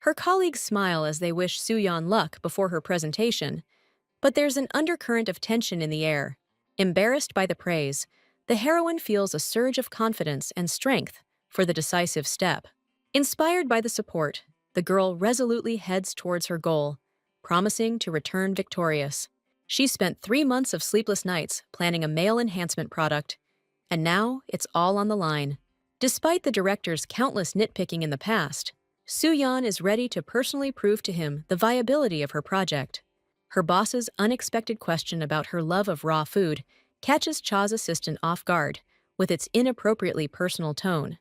Her colleagues smile as they wish Soo-yeon luck before her presentation, but there's an undercurrent of tension in the air. Embarrassed by the praise, the heroine feels a surge of confidence and strength for the decisive step. Inspired by the support, the girl resolutely heads towards her goal, promising to return victorious. She spent 3 months of sleepless nights planning a male enhancement product, and now it's all on the line. Despite the director's countless nitpicking in the past, Soo-yeon is ready to personally prove to him the viability of her project. Her boss's unexpected question about her love of raw food catches Cha's assistant off guard with its inappropriately personal tone.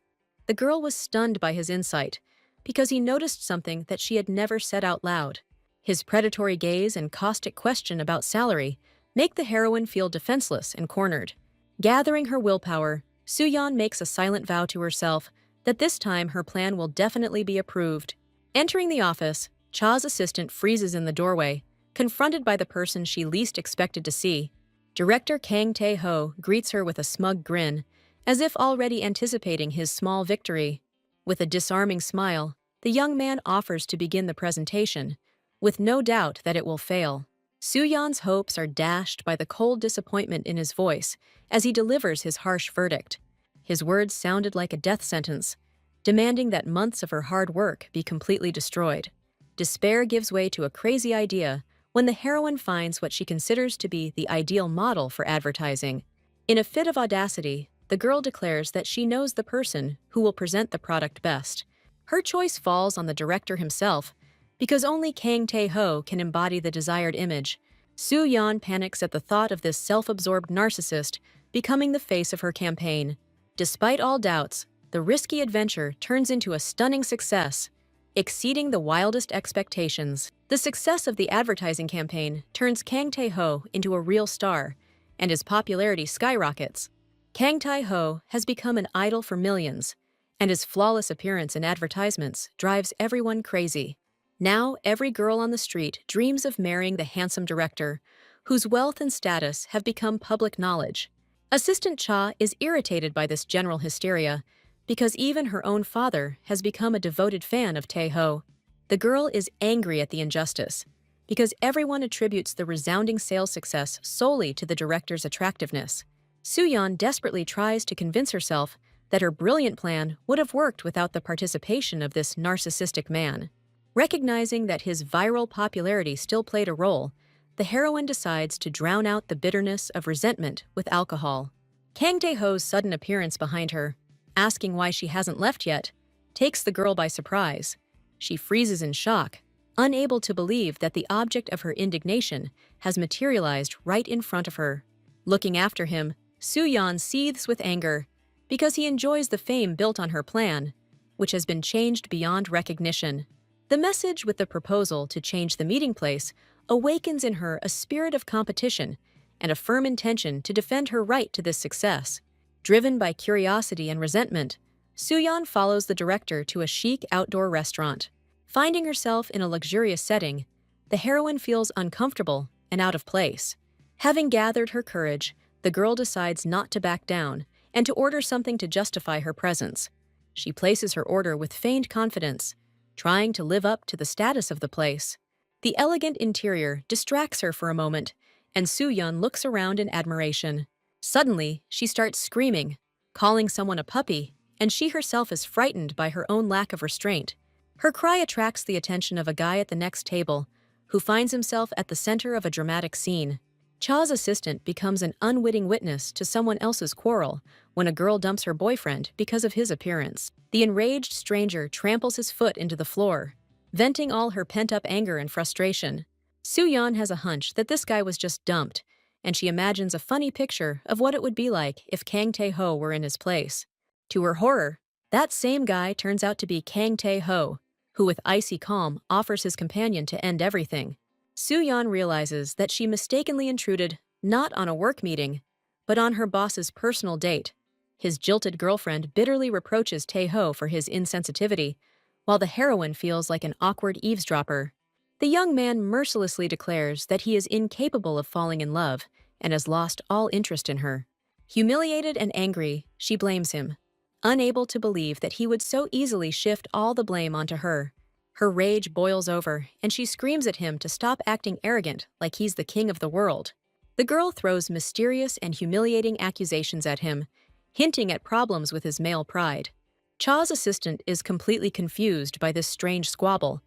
The girl was stunned by his insight because he noticed something that she had never said out loud. His predatory gaze and caustic question about salary make the heroine feel defenseless and cornered. Gathering her willpower, Soo-yeon makes a silent vow to herself that this time her plan will definitely be approved. Entering the office, Cha's assistant freezes in the doorway, confronted by the person she least expected to see. Director Kang Tae-ho greets her with a smug grin, as if already anticipating his small victory. With a disarming smile, the young man offers to begin the presentation, with no doubt that it will fail. Soo-yeon's hopes are dashed by the cold disappointment in his voice as he delivers his harsh verdict. His words sounded like a death sentence, demanding that months of her hard work be completely destroyed. Despair gives way to a crazy idea when the heroine finds what she considers to be the ideal model for advertising. In a fit of audacity, the girl declares that she knows the person who will present the product best. Her choice falls on the director himself, because only Kang Tae-ho can embody the desired image. Soo-yeon panics at the thought of this self-absorbed narcissist becoming the face of her campaign. Despite all doubts, the risky adventure turns into a stunning success, exceeding the wildest expectations. The success of the advertising campaign turns Kang Tae-ho into a real star, and his popularity skyrockets. Kang Tae-ho has become an idol for millions, and his flawless appearance in advertisements drives everyone crazy. Now, every girl on the street dreams of marrying the handsome director, whose wealth and status have become public knowledge. Assistant Cha is irritated by this general hysteria because even her own father has become a devoted fan of Tae-ho. The girl is angry at the injustice because everyone attributes the resounding sales success solely to the director's attractiveness. Soo-yeon desperately tries to convince herself that her brilliant plan would have worked without the participation of this narcissistic man. Recognizing that his viral popularity still played a role, the heroine decides to drown out the bitterness of resentment with alcohol. Kang Tae-ho's sudden appearance behind her, asking why she hasn't left yet, takes the girl by surprise. She freezes in shock, unable to believe that the object of her indignation has materialized right in front of her. Looking after him, Soo-yeon seethes with anger because he enjoys the fame built on her plan, which has been changed beyond recognition. The message with the proposal to change the meeting place awakens in her a spirit of competition and a firm intention to defend her right to this success. Driven by curiosity and resentment, Soo-yeon follows the director to a chic outdoor restaurant. Finding herself in a luxurious setting, the heroine feels uncomfortable and out of place. Having gathered her courage, the girl decides not to back down and to order something to justify her presence. She places her order with feigned confidence, trying to live up to the status of the place. The elegant interior distracts her for a moment, and Soo-yeon looks around in admiration. Suddenly, she starts screaming, calling someone a puppy, and she herself is frightened by her own lack of restraint. Her cry attracts the attention of a guy at the next table, who finds himself at the center of a dramatic scene. Cha's assistant becomes an unwitting witness to someone else's quarrel when a girl dumps her boyfriend because of his appearance. The enraged stranger tramples his foot into the floor, venting all her pent-up anger and frustration. Soo-yeon has a hunch that this guy was just dumped, and she imagines a funny picture of what it would be like if Kang Tae-ho were in his place. To her horror, that same guy turns out to be Kang Tae-ho, who with icy calm offers his companion to end everything. Soo-yeon realizes that she mistakenly intruded not on a work meeting, but on her boss's personal date. His jilted girlfriend bitterly reproaches Tae-ho for his insensitivity, while the heroine feels like an awkward eavesdropper. The young man mercilessly declares that he is incapable of falling in love and has lost all interest in her. Humiliated and angry, she blames him, unable to believe that he would so easily shift all the blame onto her. Her rage boils over, and she screams at him to stop acting arrogant like he's the king of the world. The girl throws mysterious and humiliating accusations at him, hinting at problems with his male pride. Cha's assistant is completely confused by this strange squabble,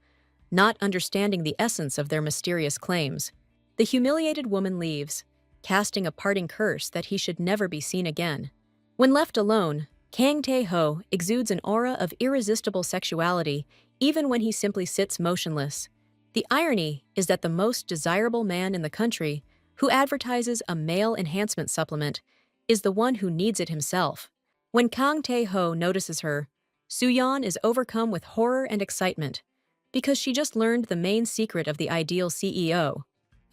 not understanding the essence of their mysterious claims. The humiliated woman leaves, casting a parting curse that he should never be seen again. When left alone, Kang Tae-ho exudes an aura of irresistible sexuality even when he simply sits motionless. The irony is that the most desirable man in the country, who advertises a male enhancement supplement, is the one who needs it himself. When Kang Tae-ho notices her, Soo-yeon is overcome with horror and excitement, because she just learned the main secret of the ideal CEO.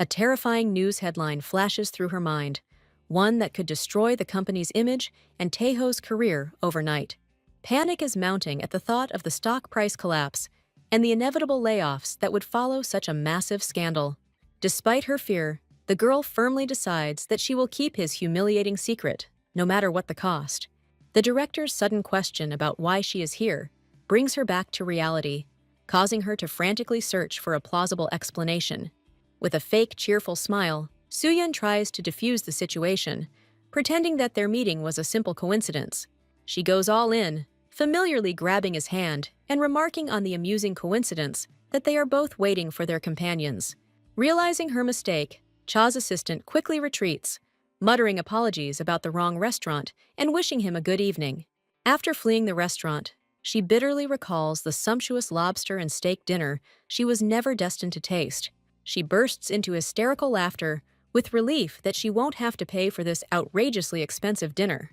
A terrifying news headline flashes through her mind, one that could destroy the company's image and Taeho's career overnight. Panic is mounting at the thought of the stock price collapse and the inevitable layoffs that would follow such a massive scandal. Despite her fear, the girl firmly decides that she will keep his humiliating secret, no matter what the cost. The director's sudden question about why she is here brings her back to reality, causing her to frantically search for a plausible explanation. With a fake, cheerful smile, Soo-yeon tries to defuse the situation, pretending that their meeting was a simple coincidence. She goes all in, familiarly grabbing his hand and remarking on the amusing coincidence that they are both waiting for their companions. Realizing her mistake, Cha's assistant quickly retreats, muttering apologies about the wrong restaurant and wishing him a good evening. After fleeing the restaurant, she bitterly recalls the sumptuous lobster and steak dinner she was never destined to taste. She bursts into hysterical laughter with relief that she won't have to pay for this outrageously expensive dinner.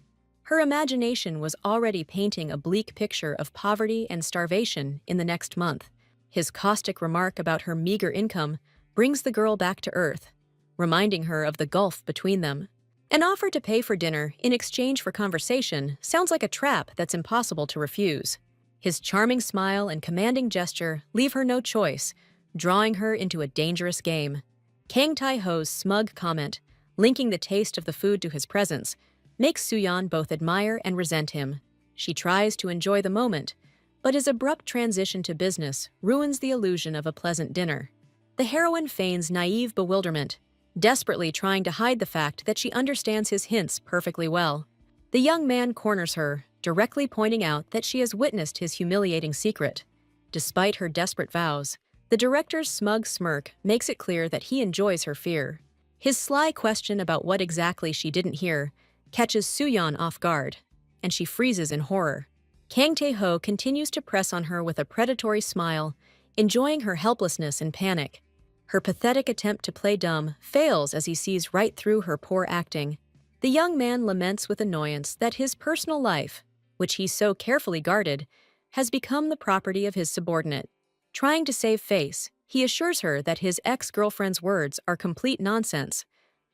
Her imagination was already painting a bleak picture of poverty and starvation in the next month. His caustic remark about her meager income brings the girl back to earth, reminding her of the gulf between them. An offer to pay for dinner in exchange for conversation sounds like a trap that's impossible to refuse. His charming smile and commanding gesture leave her no choice, drawing her into a dangerous game. Kang Tae-ho's smug comment, linking the taste of the food to his presence, makes Soo-yeon both admire and resent him. She tries to enjoy the moment, but his abrupt transition to business ruins the illusion of a pleasant dinner. The heroine feigns naive bewilderment, desperately trying to hide the fact that she understands his hints perfectly well. The young man corners her, directly pointing out that she has witnessed his humiliating secret. Despite her desperate vows, the director's smug smirk makes it clear that he enjoys her fear. His sly question about what exactly she didn't hear catches Soo-yeon off guard, and she freezes in horror. Kang Tae-ho continues to press on her with a predatory smile, enjoying her helplessness and panic. Her pathetic attempt to play dumb fails as he sees right through her poor acting. The young man laments with annoyance that his personal life, which he so carefully guarded, has become the property of his subordinate. Trying to save face, he assures her that his ex-girlfriend's words are complete nonsense,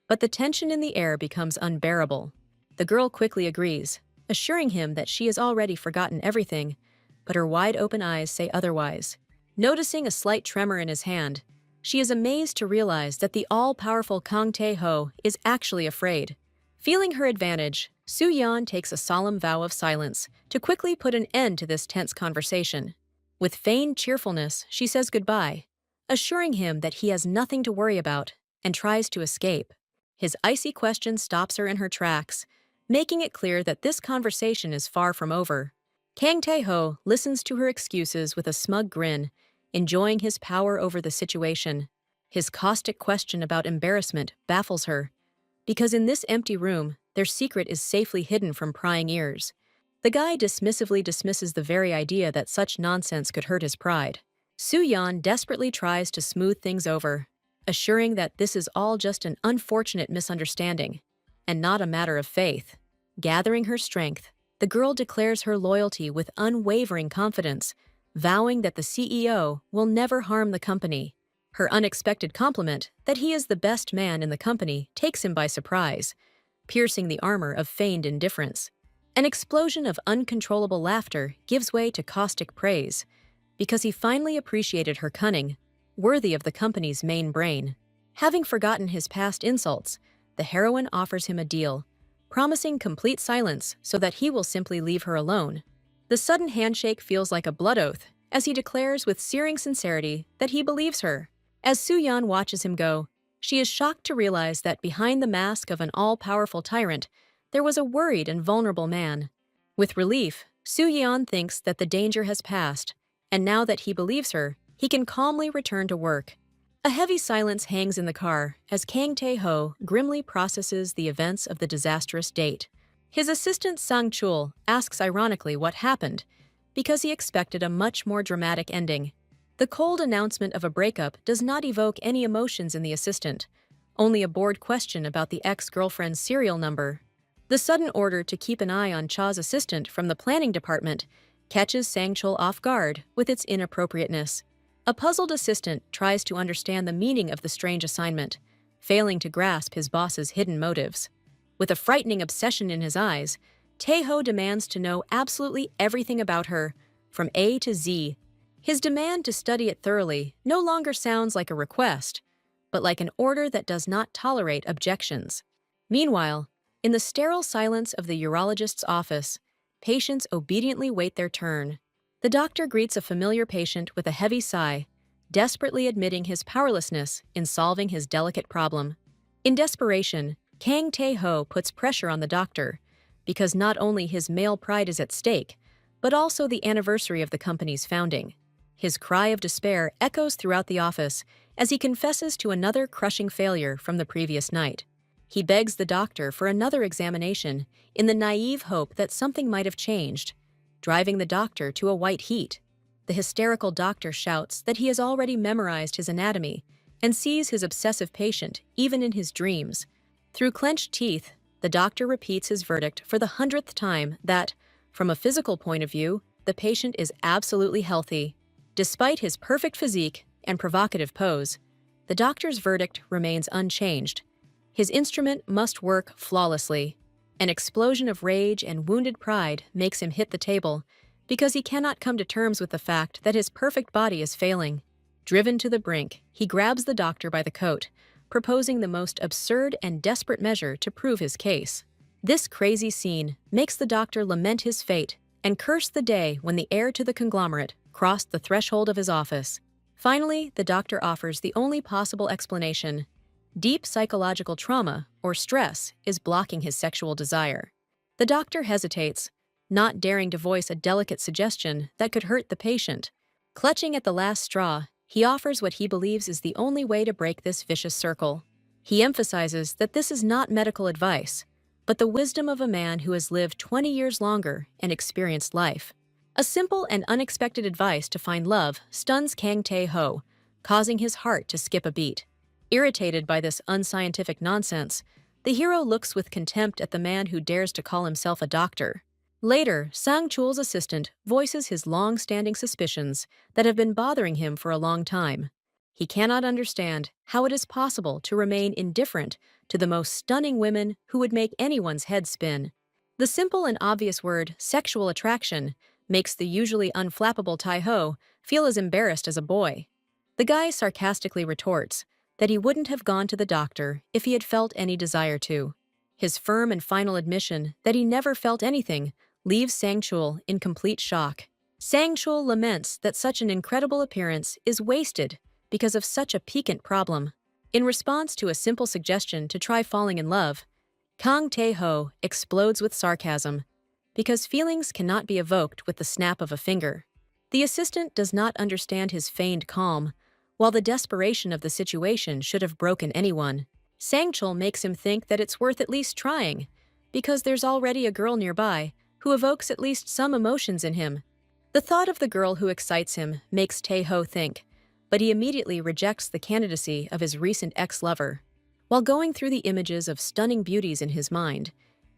but the tension in the air becomes unbearable. The girl quickly agrees, assuring him that she has already forgotten everything, but her wide-open eyes say otherwise. Noticing a slight tremor in his hand, she is amazed to realize that the all-powerful Kang Tae-ho is actually afraid. Feeling her advantage, Soo-yeon takes a solemn vow of silence to quickly put an end to this tense conversation. With feigned cheerfulness, she says goodbye, assuring him that he has nothing to worry about, and tries to escape. His icy question stops her in her tracks, making it clear that this conversation is far from over. Kang Tae-ho listens to her excuses with a smug grin, enjoying his power over the situation. His caustic question about embarrassment baffles her, because in this empty room, their secret is safely hidden from prying ears. The guy dismissively dismisses the very idea that such nonsense could hurt his pride. Soo-yeon desperately tries to smooth things over, assuring that this is all just an unfortunate misunderstanding, and not a matter of faith. Gathering her strength, the girl declares her loyalty with unwavering confidence, vowing that the CEO will never harm the company. Her unexpected compliment that he is the best man in the company takes him by surprise, piercing the armor of feigned indifference. An explosion of uncontrollable laughter gives way to caustic praise, because he finally appreciated her cunning, worthy of the company's main brain. Having forgotten his past insults, the heroine offers him a deal, promising complete silence so that he will simply leave her alone. The sudden handshake feels like a blood oath, as he declares with searing sincerity that he believes her. As Soo-yeon watches him go, she is shocked to realize that behind the mask of an all-powerful tyrant, there was a worried and vulnerable man. With relief, Soo-yeon thinks that the danger has passed, and now that he believes her, he can calmly return to work. A heavy silence hangs in the car as Kang Tae-ho grimly processes the events of the disastrous date. His assistant Sang-chul asks ironically what happened, because he expected a much more dramatic ending. The cold announcement of a breakup does not evoke any emotions in the assistant, only a bored question about the ex-girlfriend's serial number. The sudden order to keep an eye on Cha's assistant from the planning department catches Sang-chul off guard with its inappropriateness. A puzzled assistant tries to understand the meaning of the strange assignment, failing to grasp his boss's hidden motives. With a frightening obsession in his eyes, Tae-ho demands to know absolutely everything about her, from A to Z. His demand to study it thoroughly no longer sounds like a request, but like an order that does not tolerate objections. Meanwhile, in the sterile silence of the urologist's office, patients obediently wait their turn. The doctor greets a familiar patient with a heavy sigh, desperately admitting his powerlessness in solving his delicate problem. In desperation, Kang Tae-ho puts pressure on the doctor, because not only his male pride is at stake, but also the anniversary of the company's founding. His cry of despair echoes throughout the office as he confesses to another crushing failure from the previous night. He begs the doctor for another examination in the naive hope that something might have changed, driving the doctor to a white heat. The hysterical doctor shouts that he has already memorized his anatomy and sees his obsessive patient even in his dreams. Through clenched teeth, the doctor repeats his verdict for the 100th time that, from a physical point of view, the patient is absolutely healthy. Despite his perfect physique and provocative pose, the doctor's verdict remains unchanged. His instrument must work flawlessly. An explosion of rage and wounded pride makes him hit the table because he cannot come to terms with the fact that his perfect body is failing. Driven to the brink, he grabs the doctor by the coat, proposing the most absurd and desperate measure to prove his case. This crazy scene makes the doctor lament his fate and curse the day when the heir to the conglomerate crossed the threshold of his office. Finally, the doctor offers the only possible explanation. Deep psychological trauma, or stress, is blocking his sexual desire. The doctor hesitates, not daring to voice a delicate suggestion that could hurt the patient. Clutching at the last straw, he offers what he believes is the only way to break this vicious circle. He emphasizes that this is not medical advice, but the wisdom of a man who has lived 20 years longer and experienced life. A simple and unexpected advice to find love stuns Kang Tae-ho, causing his heart to skip a beat. Irritated by this unscientific nonsense, the hero looks with contempt at the man who dares to call himself a doctor. Later, Sang-chul's assistant voices his long-standing suspicions that have been bothering him for a long time. He cannot understand how it is possible to remain indifferent to the most stunning women who would make anyone's head spin. The simple and obvious word, sexual attraction, makes the usually unflappable Tae-ho feel as embarrassed as a boy. The guy sarcastically retorts that he wouldn't have gone to the doctor if he had felt any desire to. His firm and final admission that he never felt anything leaves Sang-chul in complete shock. Sang-chul laments that such an incredible appearance is wasted because of such a piquant problem. In response to a simple suggestion to try falling in love, Kang Tae-ho explodes with sarcasm, because feelings cannot be evoked with the snap of a finger. The assistant does not understand his feigned calm, while the desperation of the situation should have broken anyone. Sang-chul makes him think that it's worth at least trying, because there's already a girl nearby who evokes at least some emotions in him. The thought of the girl who excites him makes Tae-ho think, but he immediately rejects the candidacy of his recent ex-lover. While going through the images of stunning beauties in his mind,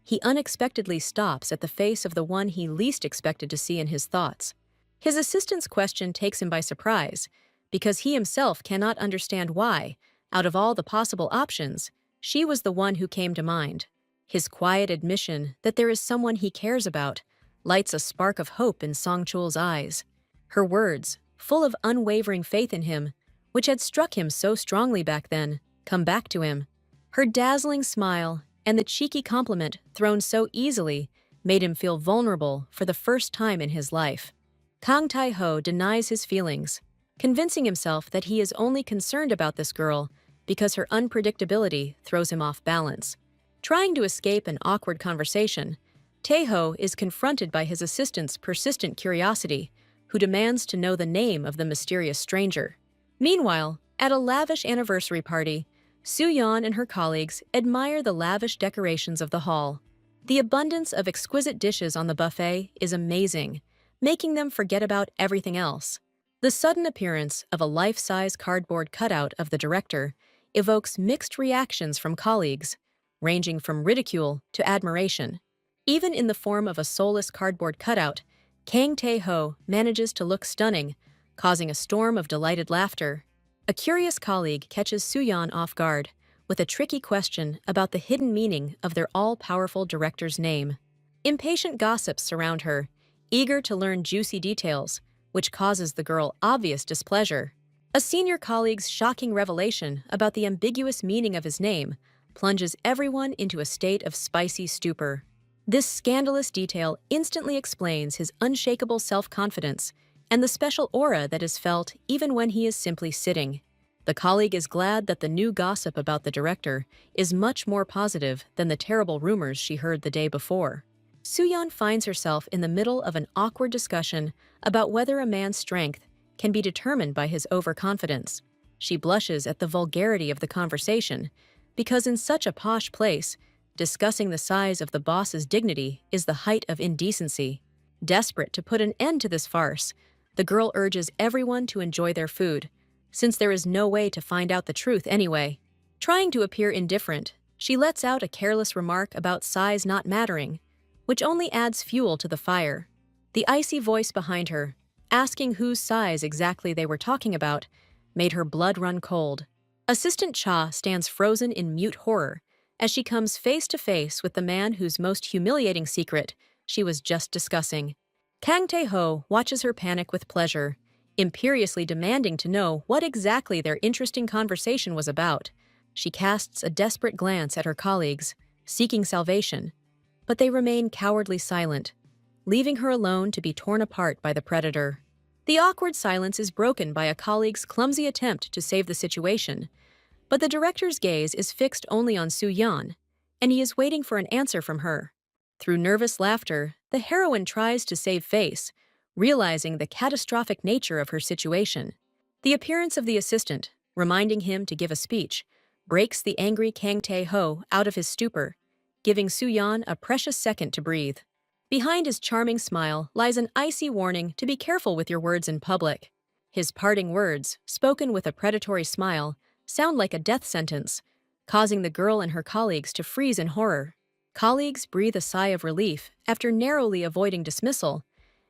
he unexpectedly stops at the face of the one he least expected to see in his thoughts. His assistant's question takes him by surprise, because he himself cannot understand why, out of all the possible options, she was the one who came to mind. His quiet admission that there is someone he cares about lights a spark of hope in Sang-chul's eyes. Her words, full of unwavering faith in him, which had struck him so strongly back then, come back to him. Her dazzling smile and the cheeky compliment thrown so easily made him feel vulnerable for the first time in his life. Kang Tae-ho denies his feelings, convincing himself that he is only concerned about this girl because her unpredictability throws him off balance. Trying to escape an awkward conversation, Tae-ho is confronted by his assistant's persistent curiosity, who demands to know the name of the mysterious stranger. Meanwhile, at a lavish anniversary party, Soo-yeon and her colleagues admire the lavish decorations of the hall. The abundance of exquisite dishes on the buffet is amazing, making them forget about everything else. The sudden appearance of a life-size cardboard cutout of the director evokes mixed reactions from colleagues, ranging from ridicule to admiration. Even in the form of a soulless cardboard cutout, Kang Tae-ho manages to look stunning, causing a storm of delighted laughter. A curious colleague catches Soo-yeon off guard with a tricky question about the hidden meaning of their all-powerful director's name. Impatient gossips surround her, eager to learn juicy details, which causes the girl obvious displeasure. A senior colleague's shocking revelation about the ambiguous meaning of his name plunges everyone into a state of spicy stupor. This scandalous detail instantly explains his unshakable self-confidence and the special aura that is felt even when he is simply sitting. The colleague is glad that the new gossip about the director is much more positive than the terrible rumors she heard the day before. Soo-yeon finds herself in the middle of an awkward discussion about whether a man's strength can be determined by his overconfidence. She blushes at the vulgarity of the conversation, because in such a posh place, discussing the size of the boss's dignity is the height of indecency. Desperate to put an end to this farce, the girl urges everyone to enjoy their food, since there is no way to find out the truth anyway. Trying to appear indifferent, she lets out a careless remark about size not mattering, which only adds fuel to the fire. The icy voice behind her, asking whose size exactly they were talking about, made her blood run cold. Assistant Cha stands frozen in mute horror as she comes face to face with the man whose most humiliating secret she was just discussing. Kang Tae-ho watches her panic with pleasure, imperiously demanding to know what exactly their interesting conversation was about. She casts a desperate glance at her colleagues, seeking salvation, but they remain cowardly silent, leaving her alone to be torn apart by the predator. The awkward silence is broken by a colleague's clumsy attempt to save the situation, but the director's gaze is fixed only on Soo-yeon, and he is waiting for an answer from her. Through nervous laughter, the heroine tries to save face, realizing the catastrophic nature of her situation. The appearance of the assistant, reminding him to give a speech, breaks the angry Kang Tae-ho out of his stupor, giving Soo-yeon a precious second to breathe. Behind his charming smile lies an icy warning to be careful with your words in public. His parting words, spoken with a predatory smile, sound like a death sentence, causing the girl and her colleagues to freeze in horror. Colleagues breathe a sigh of relief after narrowly avoiding dismissal,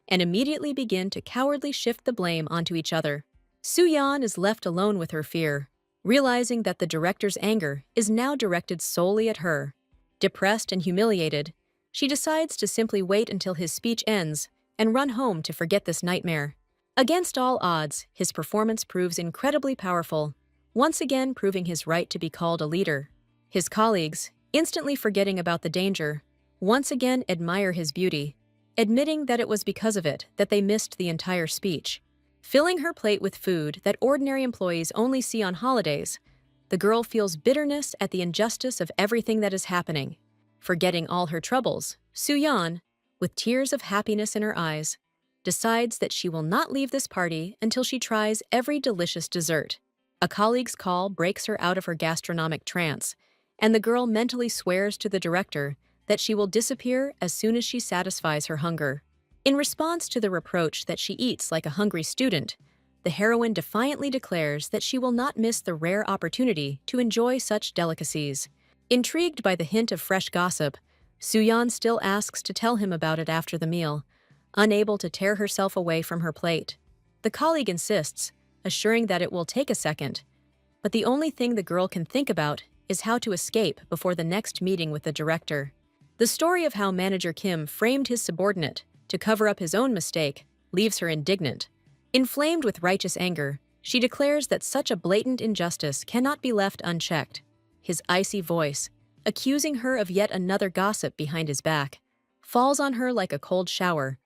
and immediately begin to cowardly shift the blame onto each other. Soo-yeon is left alone with her fear, realizing that the director's anger is now directed solely at her. Depressed and humiliated, she decides to simply wait until his speech ends and run home to forget this nightmare. Against all odds, his performance proves incredibly powerful, once again proving his right to be called a leader. His colleagues, instantly forgetting about the danger, once again admire his beauty, admitting that it was because of it that they missed the entire speech. Filling her plate with food that ordinary employees only see on holidays, the girl feels bitterness at the injustice of everything that is happening. Forgetting all her troubles, Soo-yeon, with tears of happiness in her eyes, decides that she will not leave this party until she tries every delicious dessert. A colleague's call breaks her out of her gastronomic trance, and the girl mentally swears to the director that she will disappear as soon as she satisfies her hunger. In response to the reproach that she eats like a hungry student, the heroine defiantly declares that she will not miss the rare opportunity to enjoy such delicacies. Intrigued by the hint of fresh gossip, Soo-yeon still asks to tell him about it after the meal, unable to tear herself away from her plate. The colleague insists, assuring that it will take a second, but the only thing the girl can think about is how to escape before the next meeting with the director. The story of how Manager Kim framed his subordinate to cover up his own mistake leaves her indignant. Inflamed with righteous anger, she declares that such a blatant injustice cannot be left unchecked. His icy voice, accusing her of yet another gossip behind his back, falls on her like a cold shower,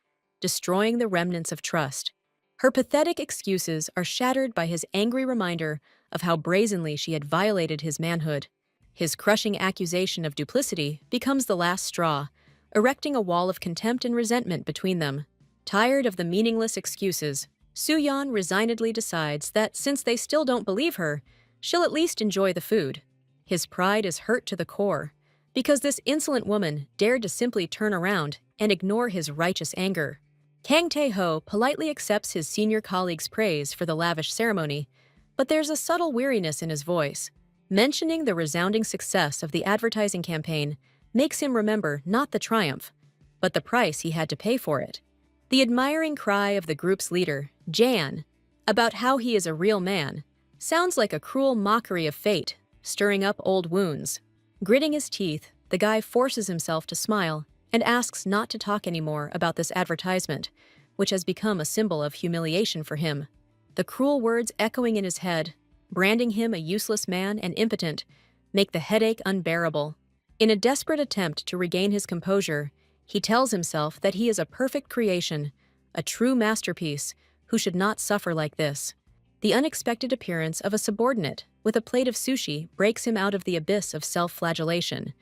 destroying the remnants of trust. Her pathetic excuses are shattered by his angry reminder of how brazenly she had violated his manhood. His crushing accusation of duplicity becomes the last straw, erecting a wall of contempt and resentment between them. Tired of the meaningless excuses, Soo-yeon resignedly decides that since they still don't believe her, she'll at least enjoy the food. His pride is hurt to the core, because this insolent woman dared to simply turn around and ignore his righteous anger. Kang Tae-ho politely accepts his senior colleague's praise for the lavish ceremony, but there's a subtle weariness in his voice. Mentioning the resounding success of the advertising campaign makes him remember not the triumph, but the price he had to pay for it. The admiring cry of the group's leader, Jan, about how he is a real man, sounds like a cruel mockery of fate, stirring up old wounds. Gritting his teeth, the guy forces himself to smile and asks not to talk anymore about this advertisement, which has become a symbol of humiliation for him. The cruel words echoing in his head, branding him a useless man and impotent, make the headache unbearable. In a desperate attempt to regain his composure, he tells himself that he is a perfect creation, a true masterpiece, who should not suffer like this. The unexpected appearance of a subordinate with a plate of sushi breaks him out of the abyss of self-flagellation,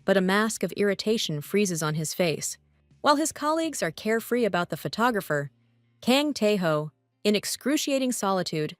but a mask of irritation freezes on his face. While his colleagues are carefree about the photographer, Kang Tae-ho, in excruciating solitude,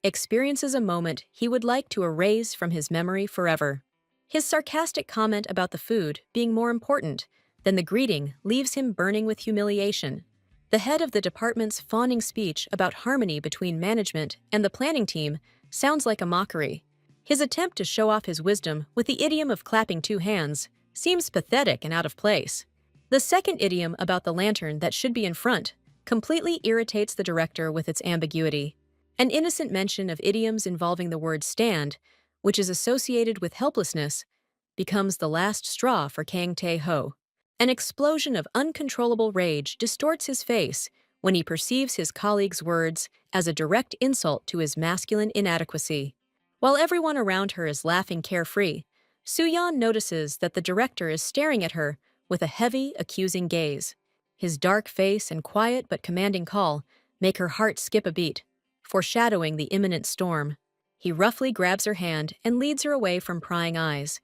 experiences a moment he would like to erase from his memory forever. His sarcastic comment about the food being more important than the greeting leaves him burning with humiliation. The head of the department's fawning speech about harmony between management and the planning team sounds like a mockery. His attempt to show off his wisdom with the idiom of clapping two hands seems pathetic and out of place. The second idiom about the lantern that should be in front completely irritates the director with its ambiguity. An innocent mention of idioms involving the word stand, which is associated with helplessness, becomes the last straw for Kang Tae-ho. An explosion of uncontrollable rage distorts his face when he perceives his colleague's words as a direct insult to his masculine inadequacy. While everyone around her is laughing carefree, Soo-yeon notices that the director is staring at her with a heavy, accusing gaze. His dark face and quiet but commanding call make her heart skip a beat, foreshadowing the imminent storm. He roughly grabs her hand and leads her away from prying eyes,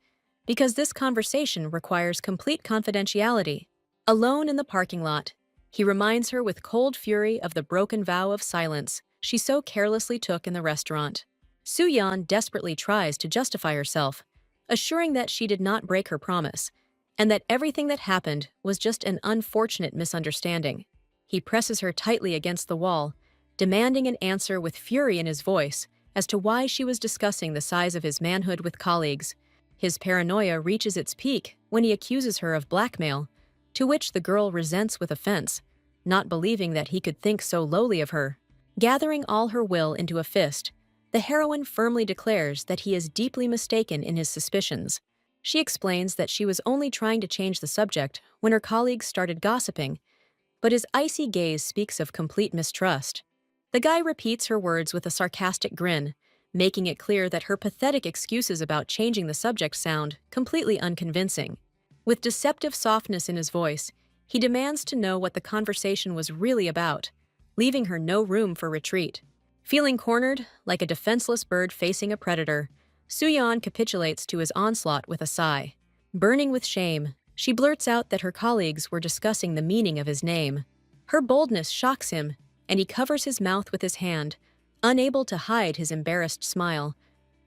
because this conversation requires complete confidentiality. Alone in the parking lot, he reminds her with cold fury of the broken vow of silence she so carelessly took in the restaurant. Soo-yeon desperately tries to justify herself, assuring that she did not break her promise, and that everything that happened was just an unfortunate misunderstanding. He presses her tightly against the wall, demanding an answer with fury in his voice as to why she was discussing the size of his manhood with colleagues. His paranoia reaches its peak when he accuses her of blackmail, to which the girl resents with offense, not believing that he could think so lowly of her. Gathering all her will into a fist, the heroine firmly declares that he is deeply mistaken in his suspicions. She explains that she was only trying to change the subject when her colleagues started gossiping, but his icy gaze speaks of complete mistrust. The guy repeats her words with a sarcastic grin, making it clear that her pathetic excuses about changing the subject sound completely unconvincing. With deceptive softness in his voice, he demands to know what the conversation was really about, leaving her no room for retreat. Feeling cornered, like a defenseless bird facing a predator, Soo-yeon capitulates to his onslaught with a sigh. Burning with shame, she blurts out that her colleagues were discussing the meaning of his name. Her boldness shocks him, and he covers his mouth with his hand, unable to hide his embarrassed smile,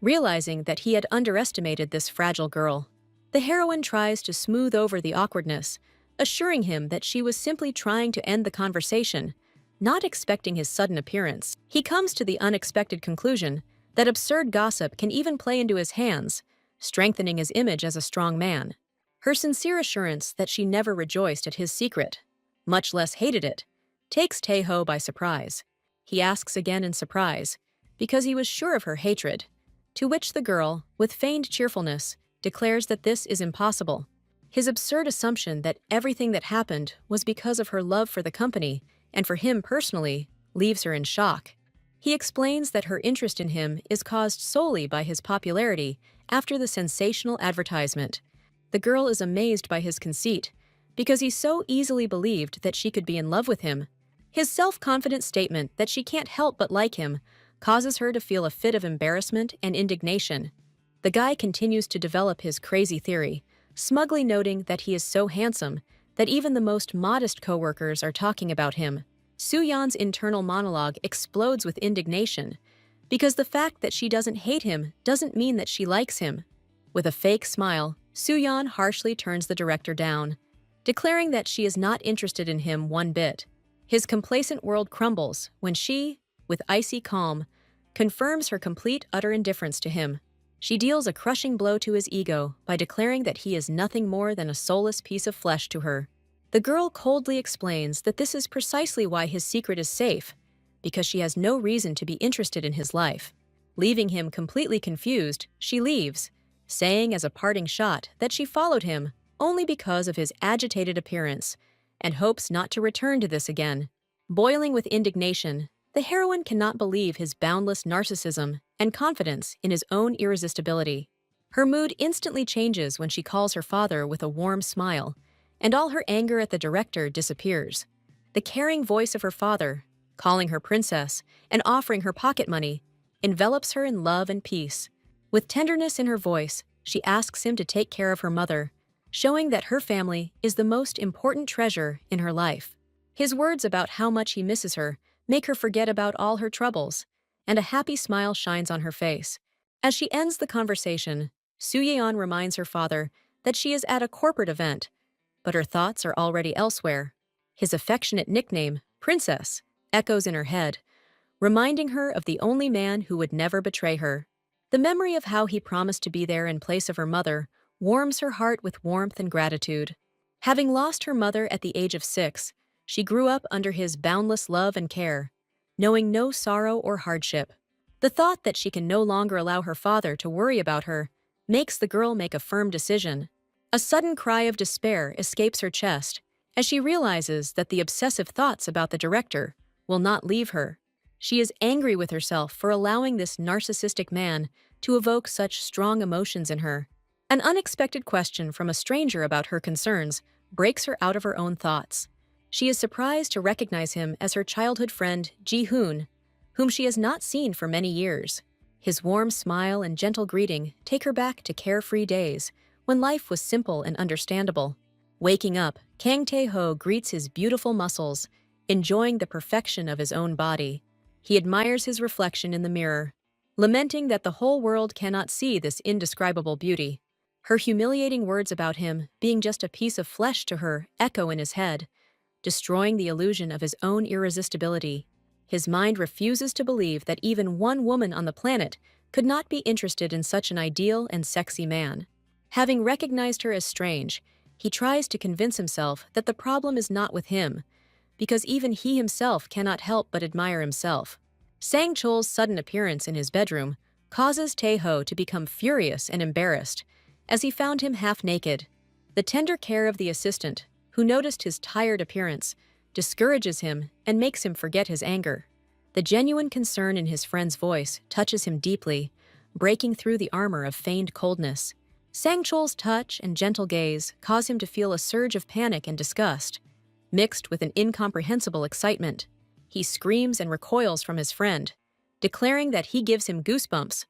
realizing that he had underestimated this fragile girl. The heroine tries to smooth over the awkwardness, assuring him that she was simply trying to end the conversation, not expecting his sudden appearance. He comes to the unexpected conclusion that absurd gossip can even play into his hands, strengthening his image as a strong man. Her sincere assurance that she never rejoiced at his secret, much less hated it, takes Tae-ho by surprise. He asks again in surprise, because he was sure of her hatred, to which the girl, with feigned cheerfulness, declares that this is impossible. His absurd assumption that everything that happened was because of her love for the company and for him personally leaves her in shock. He explains that her interest in him is caused solely by his popularity after the sensational advertisement. The girl is amazed by his conceit, because he so easily believed that she could be in love with him. His self-confident statement that she can't help but like him causes her to feel a fit of embarrassment and indignation. The guy continues to develop his crazy theory, smugly noting that he is so handsome that even the most modest coworkers are talking about him. Soo-yeon's internal monologue explodes with indignation, because the fact that she doesn't hate him doesn't mean that she likes him. With a fake smile, Soo-yeon harshly turns the director down, declaring that she is not interested in him one bit. His complacent world crumbles when she, with icy calm, confirms her complete utter indifference to him. She deals a crushing blow to his ego by declaring that he is nothing more than a soulless piece of flesh to her. The girl coldly explains that this is precisely why his secret is safe, because she has no reason to be interested in his life. Leaving him completely confused, she leaves, saying as a parting shot that she followed him only because of his agitated appearance and hopes not to return to this again. Boiling with indignation, the heroine cannot believe his boundless narcissism and confidence in his own irresistibility. Her mood instantly changes when she calls her father with a warm smile, and all her anger at the director disappears. The caring voice of her father, calling her princess and offering her pocket money, envelops her in love and peace. With tenderness in her voice, she asks him to take care of her mother, showing that her family is the most important treasure in her life. His words about how much he misses her make her forget about all her troubles, and a happy smile shines on her face. As she ends the conversation, Soo-yeon reminds her father that she is at a corporate event, but her thoughts are already elsewhere. His affectionate nickname, Princess, echoes in her head, reminding her of the only man who would never betray her. The memory of how he promised to be there in place of her mother warms her heart with warmth and gratitude. Having lost her mother at the age of 6, she grew up under his boundless love and care, knowing no sorrow or hardship. The thought that she can no longer allow her father to worry about her makes the girl make a firm decision. A sudden cry of despair escapes her chest as she realizes that the obsessive thoughts about the director will not leave her. She is angry with herself for allowing this narcissistic man to evoke such strong emotions in her. An unexpected question from a stranger about her concerns breaks her out of her own thoughts. She is surprised to recognize him as her childhood friend, Ji-hoon, whom she has not seen for many years. His warm smile and gentle greeting take her back to carefree days when life was simple and understandable. Waking up, Kang Tae-ho greets his beautiful muscles, enjoying the perfection of his own body. He admires his reflection in the mirror, lamenting that the whole world cannot see this indescribable beauty. Her humiliating words about him being just a piece of flesh to her echo in his head, destroying the illusion of his own irresistibility. His mind refuses to believe that even one woman on the planet could not be interested in such an ideal and sexy man. Having recognized her as strange, he tries to convince himself that the problem is not with him, because even he himself cannot help but admire himself. Sang-chul's sudden appearance in his bedroom causes Tae-ho to become furious and embarrassed, as he found him half-naked. The tender care of the assistant, who noticed his tired appearance, discourages him and makes him forget his anger. The genuine concern in his friend's voice touches him deeply, breaking through the armor of feigned coldness. Sang-chul's touch and gentle gaze cause him to feel a surge of panic and disgust, mixed with an incomprehensible excitement. He screams and recoils from his friend, declaring that he gives him goosebumps,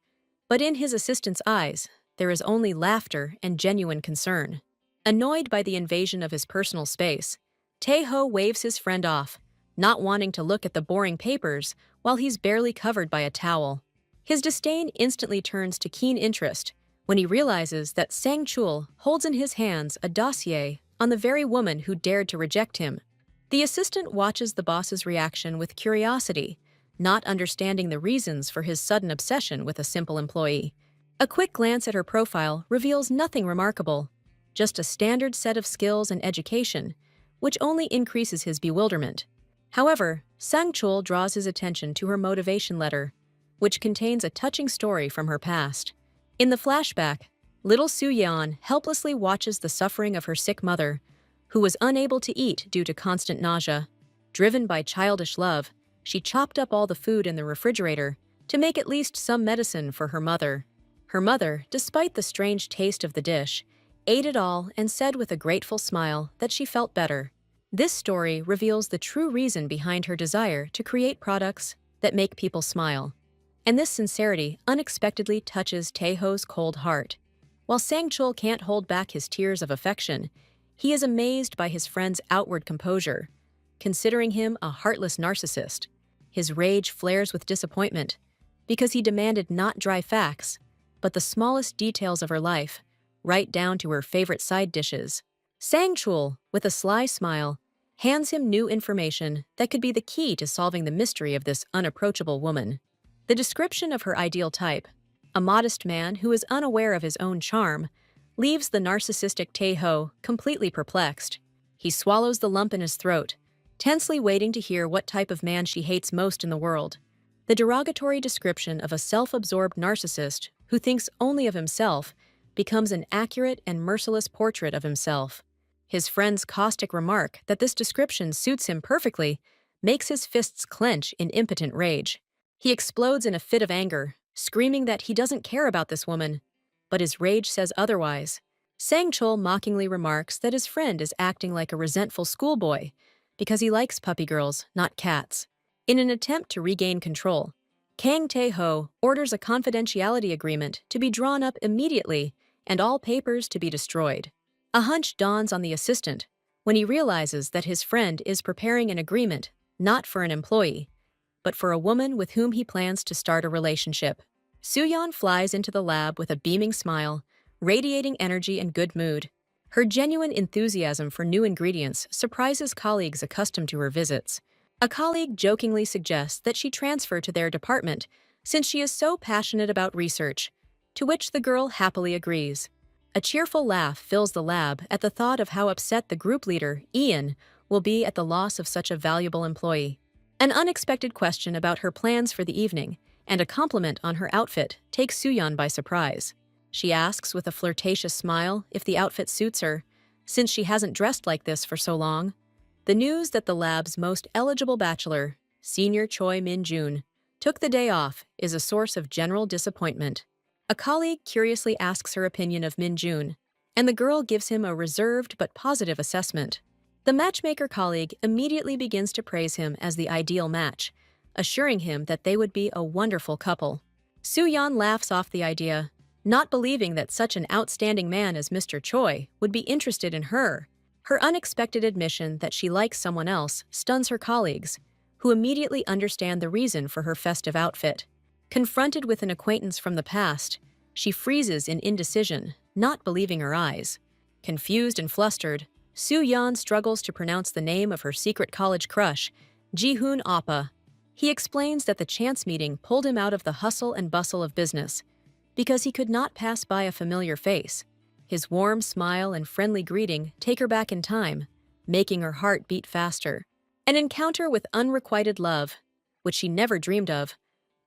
but in his assistant's eyes, there is only laughter and genuine concern. Annoyed by the invasion of his personal space, Tae-ho waves his friend off, not wanting to look at the boring papers while he's barely covered by a towel. His disdain instantly turns to keen interest when he realizes that Sang-chul holds in his hands a dossier on the very woman who dared to reject him. The assistant watches the boss's reaction with curiosity, not understanding the reasons for his sudden obsession with a simple employee. A quick glance at her profile reveals nothing remarkable, just a standard set of skills and education, which only increases his bewilderment. However, Sang-chul draws his attention to her motivation letter, which contains a touching story from her past. In the flashback, little Soo-yeon helplessly watches the suffering of her sick mother, who was unable to eat due to constant nausea. Driven by childish love, she chopped up all the food in the refrigerator to make at least some medicine for her mother. Her mother, despite the strange taste of the dish, ate it all, and said with a grateful smile that she felt better. This story reveals the true reason behind her desire to create products that make people smile. And this sincerity unexpectedly touches Taeho's cold heart. While Sang-chul can't hold back his tears of affection, he is amazed by his friend's outward composure. Considering him a heartless narcissist, his rage flares with disappointment because he demanded not dry facts, but the smallest details of her life, right down to her favorite side dishes. Sang-chul, with a sly smile, hands him new information that could be the key to solving the mystery of this unapproachable woman. The description of her ideal type, a modest man who is unaware of his own charm, leaves the narcissistic Taeho completely perplexed. He swallows the lump in his throat, tensely waiting to hear what type of man she hates most in the world. The derogatory description of a self-absorbed narcissist who thinks only of himself becomes an accurate and merciless portrait of himself. His friend's caustic remark that this description suits him perfectly makes his fists clench in impotent rage. He explodes in a fit of anger, screaming that he doesn't care about this woman, but his rage says otherwise. Sang-chul mockingly remarks that his friend is acting like a resentful schoolboy because he likes puppy girls, not cats. In an attempt to regain control, Kang Tae-ho orders a confidentiality agreement to be drawn up immediately and all papers to be destroyed. A hunch dawns on the assistant when he realizes that his friend is preparing an agreement not for an employee, but for a woman with whom he plans to start a relationship. Soo-yeon flies into the lab with a beaming smile, radiating energy and good mood. Her genuine enthusiasm for new ingredients surprises colleagues accustomed to her visits. A colleague jokingly suggests that she transfer to their department since she is so passionate about research, to which the girl happily agrees. A cheerful laugh fills the lab at the thought of how upset the group leader, Ian, will be at the loss of such a valuable employee. An unexpected question about her plans for the evening and a compliment on her outfit takes Soo-yeon by surprise. She asks with a flirtatious smile if the outfit suits her, since she hasn't dressed like this for so long. The news that the lab's most eligible bachelor, Senior Choi Min-jun, took the day off is a source of general disappointment. A colleague curiously asks her opinion of Min-jun, and the girl gives him a reserved but positive assessment. The matchmaker colleague immediately begins to praise him as the ideal match, assuring him that they would be a wonderful couple. Soo-yeon laughs off the idea, not believing that such an outstanding man as Mr. Choi would be interested in her. Her unexpected admission that she likes someone else stuns her colleagues, who immediately understand the reason for her festive outfit. Confronted with an acquaintance from the past, she freezes in indecision, not believing her eyes. Confused and flustered, Soo-yeon struggles to pronounce the name of her secret college crush, Ji-hoon Appa. He explains that the chance meeting pulled him out of the hustle and bustle of business because he could not pass by a familiar face. His warm smile and friendly greeting take her back in time, making her heart beat faster. An encounter with unrequited love, which she never dreamed of,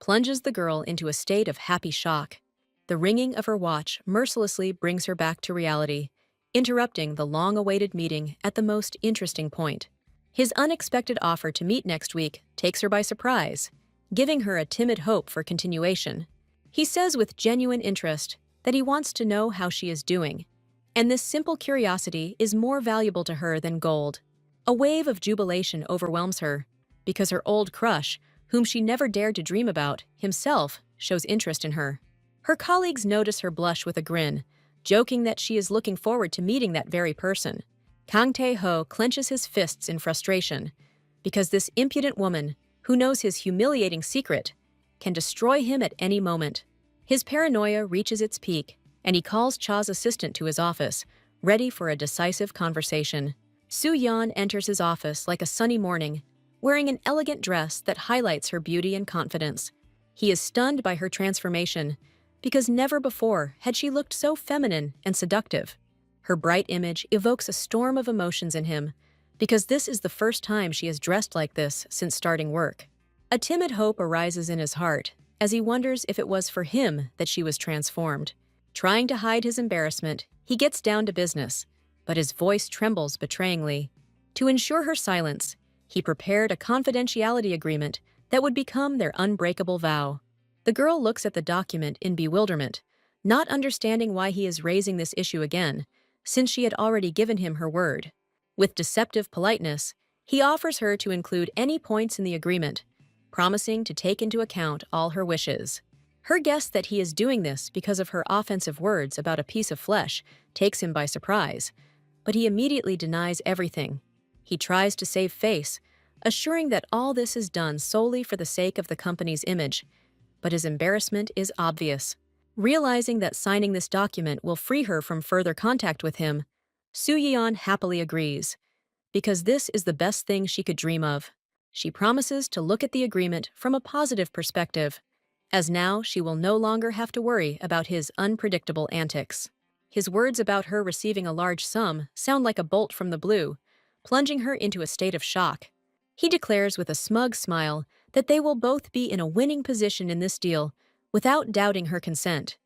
plunges the girl into a state of happy shock. The ringing of her watch mercilessly brings her back to reality, interrupting the long-awaited meeting at the most interesting point. His unexpected offer to meet next week takes her by surprise, giving her a timid hope for continuation. He says with genuine interest that he wants to know how she is doing, and this simple curiosity is more valuable to her than gold. A wave of jubilation overwhelms her, because her old crush, whom she never dared to dream about, himself shows interest in her. Her colleagues notice her blush with a grin, joking that she is looking forward to meeting that very person. Kang Tae-ho clenches his fists in frustration, because this impudent woman, who knows his humiliating secret, can destroy him at any moment. His paranoia reaches its peak, and he calls Cha's assistant to his office, ready for a decisive conversation. Soo-yeon enters his office like a sunny morning, wearing an elegant dress that highlights her beauty and confidence. He is stunned by her transformation, because never before had she looked so feminine and seductive. Her bright image evokes a storm of emotions in him, because this is the first time she has dressed like this since starting work. A timid hope arises in his heart, as he wonders if it was for him that she was transformed. Trying to hide his embarrassment, he gets down to business, but his voice trembles betrayingly. To ensure her silence, he prepared a confidentiality agreement that would become their unbreakable vow. The girl looks at the document in bewilderment, not understanding why he is raising this issue again, since she had already given him her word. With deceptive politeness, he offers her to include any points in the agreement, promising to take into account all her wishes. Her guess that he is doing this because of her offensive words about a piece of flesh takes him by surprise, but he immediately denies everything. He tries to save face, assuring that all this is done solely for the sake of the company's image, but his embarrassment is obvious. Realizing that signing this document will free her from further contact with him, Soo-yeon happily agrees, because this is the best thing she could dream of. She promises to look at the agreement from a positive perspective, as now she will no longer have to worry about his unpredictable antics. His words about her receiving a large sum sound like a bolt from the blue, plunging her into a state of shock. He declares with a smug smile that they will both be in a winning position in this deal, without doubting her consent.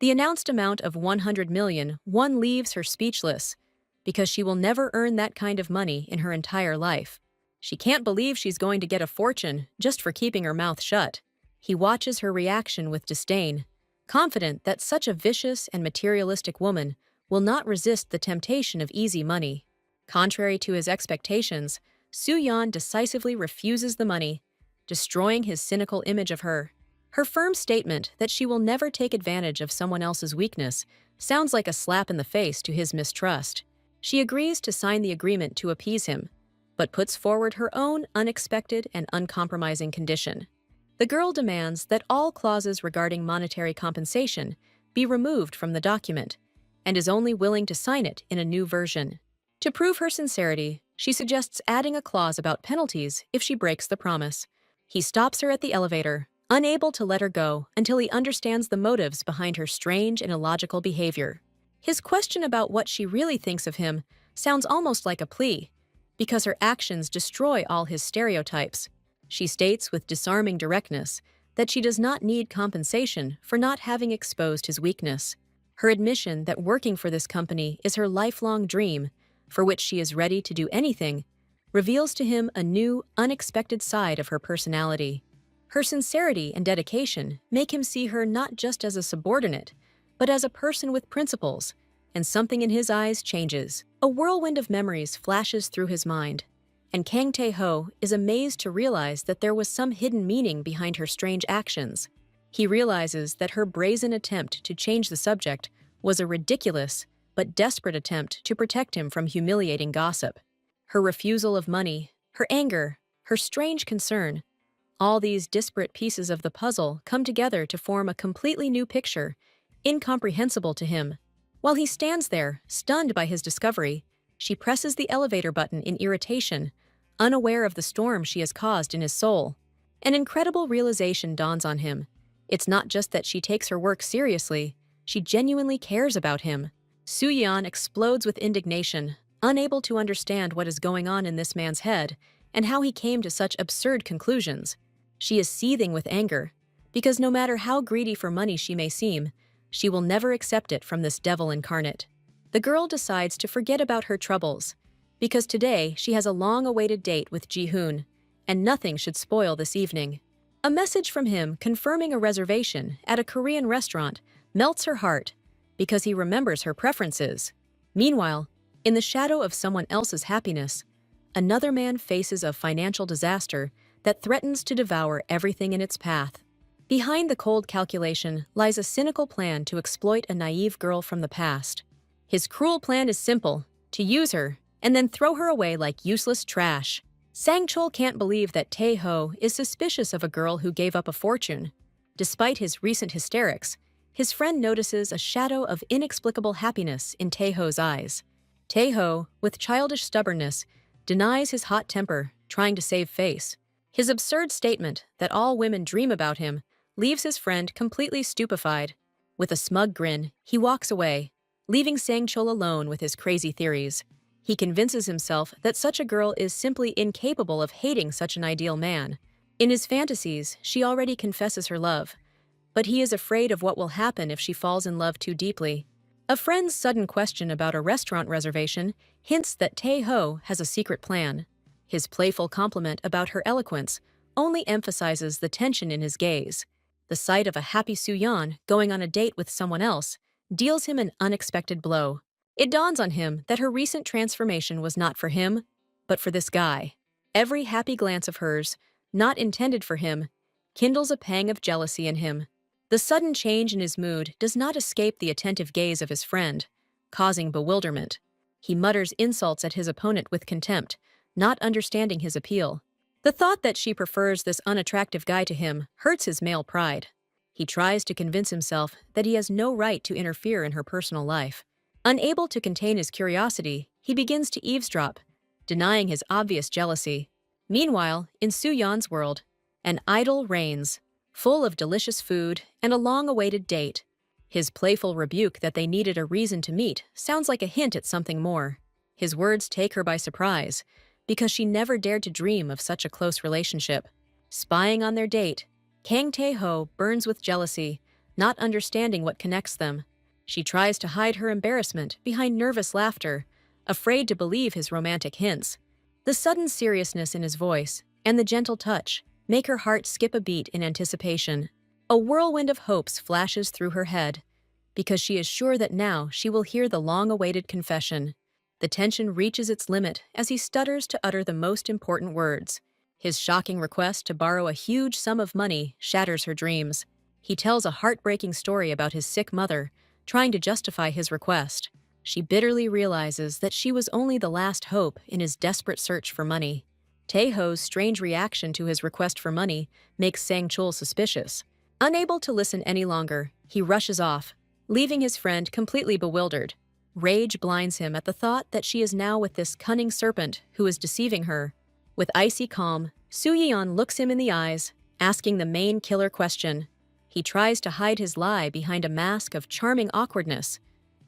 The announced amount of 100 million leaves her speechless, because she will never earn that kind of money in her entire life. She can't believe she's going to get a fortune just for keeping her mouth shut. He watches her reaction with disdain, confident that such a vicious and materialistic woman will not resist the temptation of easy money. Contrary to his expectations, Soo-yeon decisively refuses the money, destroying his cynical image of her. Her firm statement that she will never take advantage of someone else's weakness sounds like a slap in the face to his mistrust. She agrees to sign the agreement to appease him, but puts forward her own unexpected and uncompromising condition. The girl demands that all clauses regarding monetary compensation be removed from the document, and is only willing to sign it in a new version. To prove her sincerity, she suggests adding a clause about penalties if she breaks the promise. He stops her at the elevator, unable to let her go until he understands the motives behind her strange and illogical behavior. His question about what she really thinks of him sounds almost like a plea, because her actions destroy all his stereotypes. She states with disarming directness that she does not need compensation for not having exposed his weakness. Her admission that working for this company is her lifelong dream, for which she is ready to do anything, reveals to him a new, unexpected side of her personality. Her sincerity and dedication make him see her not just as a subordinate, but as a person with principles, and something in his eyes changes. A whirlwind of memories flashes through his mind, and Kang Tae-ho is amazed to realize that there was some hidden meaning behind her strange actions. He realizes that her brazen attempt to change the subject was a ridiculous but desperate attempt to protect him from humiliating gossip. Her refusal of money, her anger, her strange concern, all these disparate pieces of the puzzle come together to form a completely new picture, incomprehensible to him. While he stands there, stunned by his discovery, she presses the elevator button in irritation, unaware of the storm she has caused in his soul. An incredible realization dawns on him. It's not just that she takes her work seriously, she genuinely cares about him. Soo-yeon explodes with indignation, unable to understand what is going on in this man's head and how he came to such absurd conclusions. She is seething with anger, because no matter how greedy for money she may seem, she will never accept it from this devil incarnate. The girl decides to forget about her troubles, because today she has a long-awaited date with Ji-hoon, and nothing should spoil this evening. A message from him confirming a reservation at a Korean restaurant melts her heart, because he remembers her preferences. Meanwhile, in the shadow of someone else's happiness, another man faces a financial disaster that threatens to devour everything in its path. Behind the cold calculation lies a cynical plan to exploit a naive girl from the past. His cruel plan is simple: to use her and then throw her away like useless trash. Sang-chul can't believe that Tae-ho is suspicious of a girl who gave up a fortune. Despite his recent hysterics, his friend notices a shadow of inexplicable happiness in Tae-ho's eyes. Tae-ho, with childish stubbornness, denies his hot temper, trying to save face. His absurd statement that all women dream about him leaves his friend completely stupefied. With a smug grin, he walks away, leaving Sang-chul alone with his crazy theories. He convinces himself that such a girl is simply incapable of hating such an ideal man. In his fantasies, she already confesses her love, but he is afraid of what will happen if she falls in love too deeply. A friend's sudden question about a restaurant reservation hints that Tae-ho has a secret plan. His playful compliment about her eloquence only emphasizes the tension in his gaze. The sight of a happy Soo-yeon going on a date with someone else deals him an unexpected blow. It dawns on him that her recent transformation was not for him, but for this guy. Every happy glance of hers, not intended for him, kindles a pang of jealousy in him. The sudden change in his mood does not escape the attentive gaze of his friend, causing bewilderment. He mutters insults at his opponent with contempt, not understanding his appeal. The thought that she prefers this unattractive guy to him hurts his male pride. He tries to convince himself that he has no right to interfere in her personal life. Unable to contain his curiosity, he begins to eavesdrop, denying his obvious jealousy. Meanwhile, in Soo-yeon's world, an idyll reigns, full of delicious food and a long-awaited date. His playful rebuke that they needed a reason to meet sounds like a hint at something more. His words take her by surprise, because she never dared to dream of such a close relationship. Spying on their date, Kang Tae-ho burns with jealousy, not understanding what connects them. She tries to hide her embarrassment behind nervous laughter, afraid to believe his romantic hints. The sudden seriousness in his voice and the gentle touch make her heart skip a beat in anticipation. A whirlwind of hopes flashes through her head, because she is sure that now she will hear the long-awaited confession. The tension reaches its limit as he stutters to utter the most important words. His shocking request to borrow a huge sum of money shatters her dreams. He tells a heartbreaking story about his sick mother, trying to justify his request. She bitterly realizes that she was only the last hope in his desperate search for money. Tae-ho's strange reaction to his request for money makes Sang-chul suspicious. Unable to listen any longer, he rushes off, leaving his friend completely bewildered. Rage blinds him at the thought that she is now with this cunning serpent who is deceiving her. With icy calm, Soo-yeon looks him in the eyes, asking the main killer question. He tries to hide his lie behind a mask of charming awkwardness,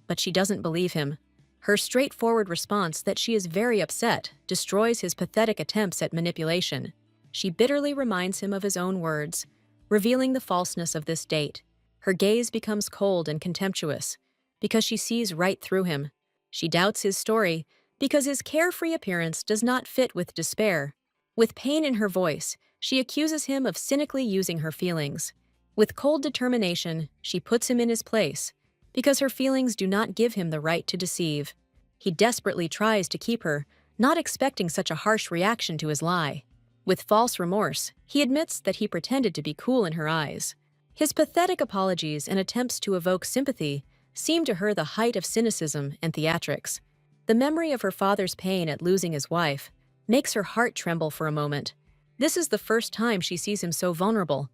but she doesn't believe him. Her straightforward response that she is very upset destroys his pathetic attempts at manipulation. She bitterly reminds him of his own words, revealing the falseness of this date. Her gaze becomes cold and contemptuous, because she sees right through him. She doubts his story, because his carefree appearance does not fit with despair. With pain in her voice, she accuses him of cynically using her feelings. With cold determination, she puts him in his place, because her feelings do not give him the right to deceive. He desperately tries to keep her, not expecting such a harsh reaction to his lie. With false remorse, he admits that he pretended to be cool in her eyes. His pathetic apologies and attempts to evoke sympathy seem to her the height of cynicism and theatrics. The memory of her father's pain at losing his wife makes her heart tremble for a moment. This is the first time she sees him so vulnerable,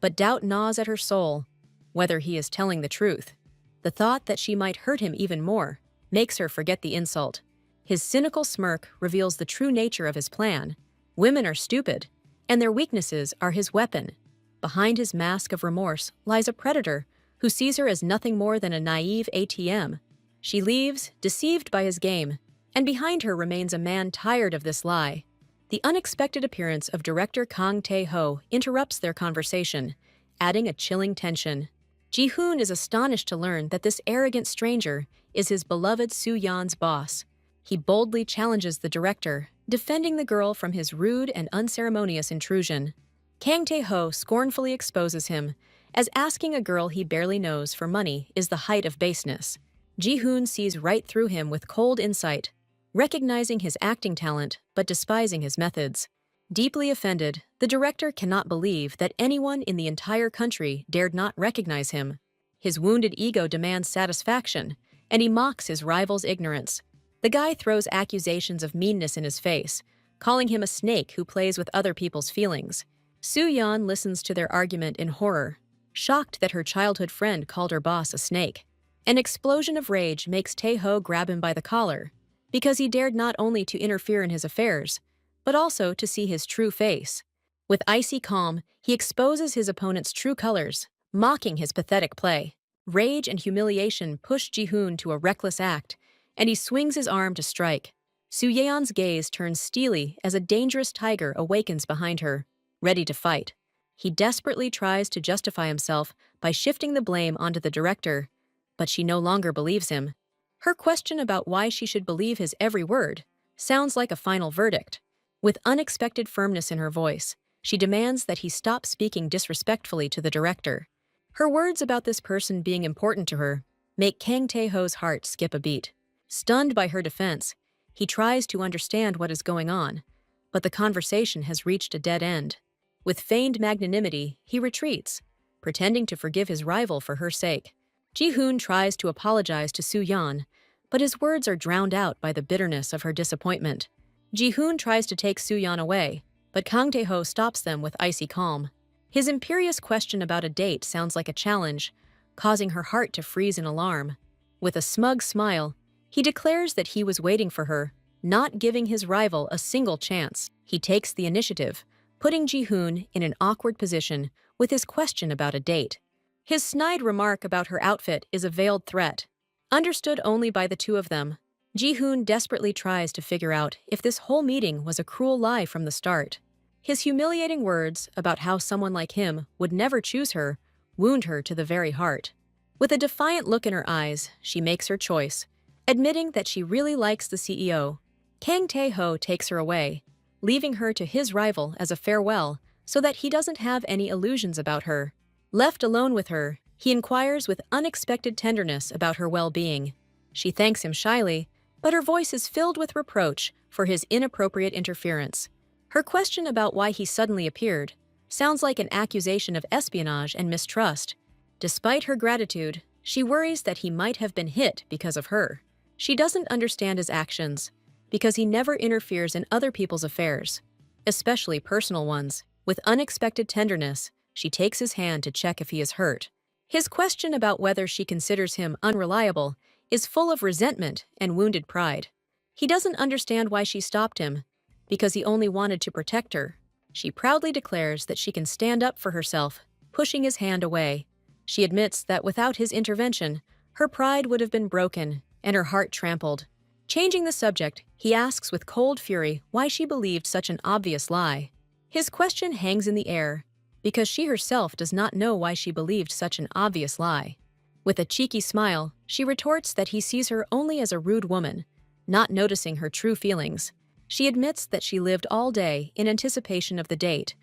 but doubt gnaws at her soul, whether he is telling the truth. The thought that she might hurt him even more makes her forget the insult. His cynical smirk reveals the true nature of his plan. Women are stupid, and their weaknesses are his weapon. Behind his mask of remorse lies a predator who sees her as nothing more than a naive ATM. She leaves, deceived by his game, and behind her remains a man tired of this lie. The unexpected appearance of director Kang Tae-ho interrupts their conversation, adding a chilling tension. Ji-hoon is astonished to learn that this arrogant stranger is his beloved Soo-yeon's boss. He boldly challenges the director, defending the girl from his rude and unceremonious intrusion. Kang Tae-ho scornfully exposes him, as asking a girl he barely knows for money is the height of baseness. Ji-hoon sees right through him with cold insight, recognizing his acting talent but despising his methods. Deeply offended, the director cannot believe that anyone in the entire country dared not recognize him. His wounded ego demands satisfaction, and he mocks his rival's ignorance. The guy throws accusations of meanness in his face, calling him a snake who plays with other people's feelings. Soo-yeon listens to their argument in horror, shocked that her childhood friend called her boss a snake. An explosion of rage makes Tae-ho grab him by the collar, because he dared not only to interfere in his affairs, but also to see his true face. With icy calm, he exposes his opponent's true colors, mocking his pathetic play. Rage and humiliation push Ji-hoon to a reckless act, and he swings his arm to strike. Soo-yeon's gaze turns steely as a dangerous tiger awakens behind her, ready to fight. He desperately tries to justify himself by shifting the blame onto the director, but she no longer believes him. Her question about why she should believe his every word sounds like a final verdict. With unexpected firmness in her voice, she demands that he stop speaking disrespectfully to the director. Her words about this person being important to her make Kang Tae-ho's heart skip a beat. Stunned by her defense, he tries to understand what is going on, but the conversation has reached a dead end. With feigned magnanimity, he retreats, pretending to forgive his rival for her sake. Ji-hoon tries to apologize to Soo-yeon, but his words are drowned out by the bitterness of her disappointment. Ji-hoon tries to take Soo-yeon away, but Kang Tae-ho stops them with icy calm. His imperious question about a date sounds like a challenge, causing her heart to freeze in alarm. With a smug smile, he declares that he was waiting for her, not giving his rival a single chance. He takes the initiative, putting Ji-hoon in an awkward position with his question about a date. His snide remark about her outfit is a veiled threat. Understood only by the two of them, Ji-hoon desperately tries to figure out if this whole meeting was a cruel lie from the start. His humiliating words about how someone like him would never choose her wound her to the very heart. With a defiant look in her eyes, she makes her choice, admitting that she really likes the CEO. Kang Tae-ho takes her away, leaving her to his rival as a farewell so that he doesn't have any illusions about her. Left alone with her, he inquires with unexpected tenderness about her well-being. She thanks him shyly, but her voice is filled with reproach for his inappropriate interference. Her question about why he suddenly appeared sounds like an accusation of espionage and mistrust. Despite her gratitude, she worries that he might have been hit because of her. She doesn't understand his actions, because he never interferes in other people's affairs, especially personal ones. With unexpected tenderness, she takes his hand to check if he is hurt. His question about whether she considers him unreliable is full of resentment and wounded pride. He doesn't understand why she stopped him, because he only wanted to protect her. She proudly declares that she can stand up for herself, pushing his hand away. She admits that without his intervention, her pride would have been broken and her heart trampled. Changing the subject, he asks with cold fury why she believed such an obvious lie. His question hangs in the air, because she herself does not know why she believed such an obvious lie. With a cheeky smile, she retorts that he sees her only as a rude woman, not noticing her true feelings. She admits that she lived all day in anticipation of the date,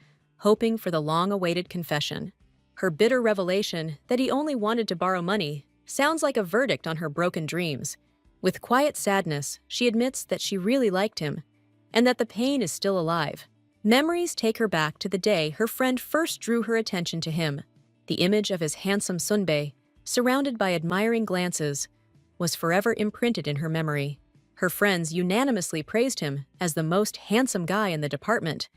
hoping for the long-awaited confession. Her bitter revelation that he only wanted to borrow money sounds like a verdict on her broken dreams. With quiet sadness, she admits that she really liked him, and that the pain is still alive. Memories take her back to the day her friend first drew her attention to him. The image of his handsome Sunbae, surrounded by admiring glances, was forever imprinted in her memory. Her friends unanimously praised him as the most handsome guy in the department,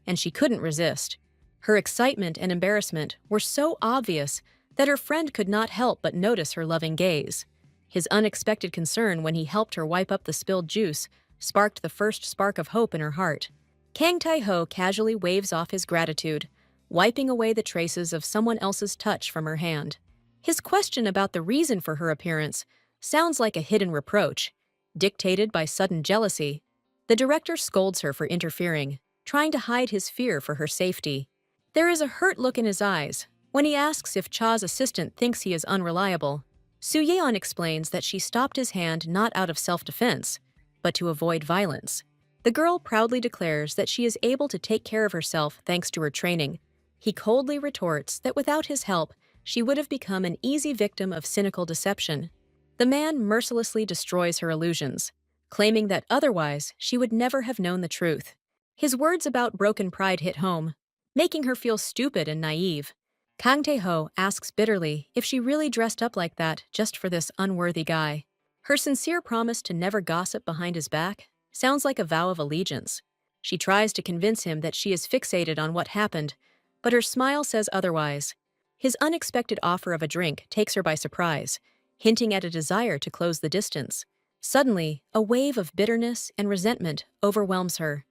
and she couldn't resist. Her excitement and embarrassment were so obvious that her friend could not help but notice her loving gaze. His unexpected concern when he helped her wipe up the spilled juice sparked the first spark of hope in her heart. Kang Tae-ho casually waves off his gratitude, wiping away the traces of someone else's touch from her hand. His question about the reason for her appearance sounds like a hidden reproach, dictated by sudden jealousy. The director scolds her for interfering, trying to hide his fear for her safety. There is a hurt look in his eyes when he asks if Cha's assistant thinks he is unreliable. Soo-yeon explains that she stopped his hand not out of self-defense, but to avoid violence. The girl proudly declares that she is able to take care of herself thanks to her training. He coldly retorts that without his help, she would have become an easy victim of cynical deception. The man mercilessly destroys her illusions, claiming that otherwise she would never have known the truth. His words about broken pride hit home, making her feel stupid and naive. Kang Tae-ho asks bitterly if she really dressed up like that just for this unworthy guy. Her sincere promise to never gossip behind his back sounds like a vow of allegiance. She tries to convince him that she is fixated on what happened, but her smile says otherwise. His unexpected offer of a drink takes her by surprise, hinting at a desire to close the distance. Suddenly, a wave of bitterness and resentment overwhelms her,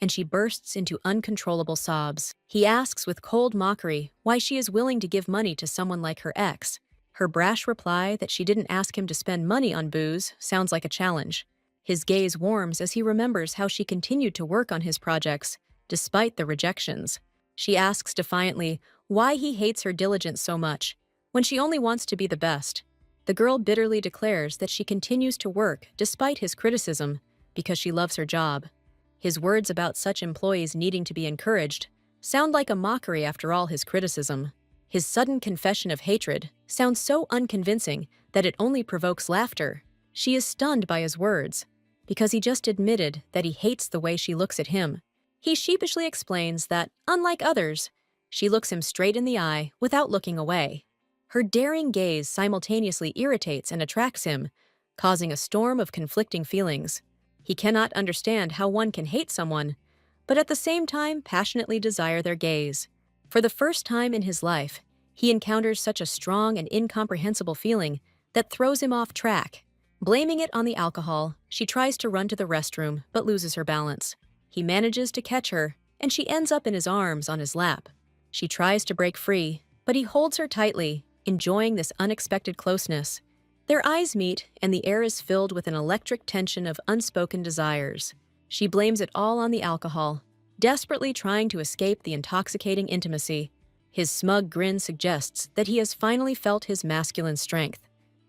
and she bursts into uncontrollable sobs. He asks with cold mockery why she is willing to give money to someone like her ex. Her brash reply that she didn't ask him to spend money on booze sounds like a challenge. His gaze warms as he remembers how she continued to work on his projects, despite the rejections. She asks defiantly why he hates her diligence so much, when she only wants to be the best. The girl bitterly declares that she continues to work despite his criticism because she loves her job. His words about such employees needing to be encouraged sound like a mockery after all his criticism. His sudden confession of hatred sounds so unconvincing that it only provokes laughter. She is stunned by his words, because he just admitted that he hates the way she looks at him. He sheepishly explains that, unlike others, she looks him straight in the eye without looking away. Her daring gaze simultaneously irritates and attracts him, causing a storm of conflicting feelings. He cannot understand how one can hate someone, but at the same time passionately desire their gaze. For the first time in his life, he encounters such a strong and incomprehensible feeling that throws him off track. Blaming it on the alcohol, she tries to run to the restroom but loses her balance. He manages to catch her, and she ends up in his arms on his lap. She tries to break free, but he holds her tightly, enjoying this unexpected closeness. Their eyes meet, and the air is filled with an electric tension of unspoken desires. She blames it all on the alcohol, desperately trying to escape the intoxicating intimacy. His smug grin suggests that he has finally felt his masculine strength.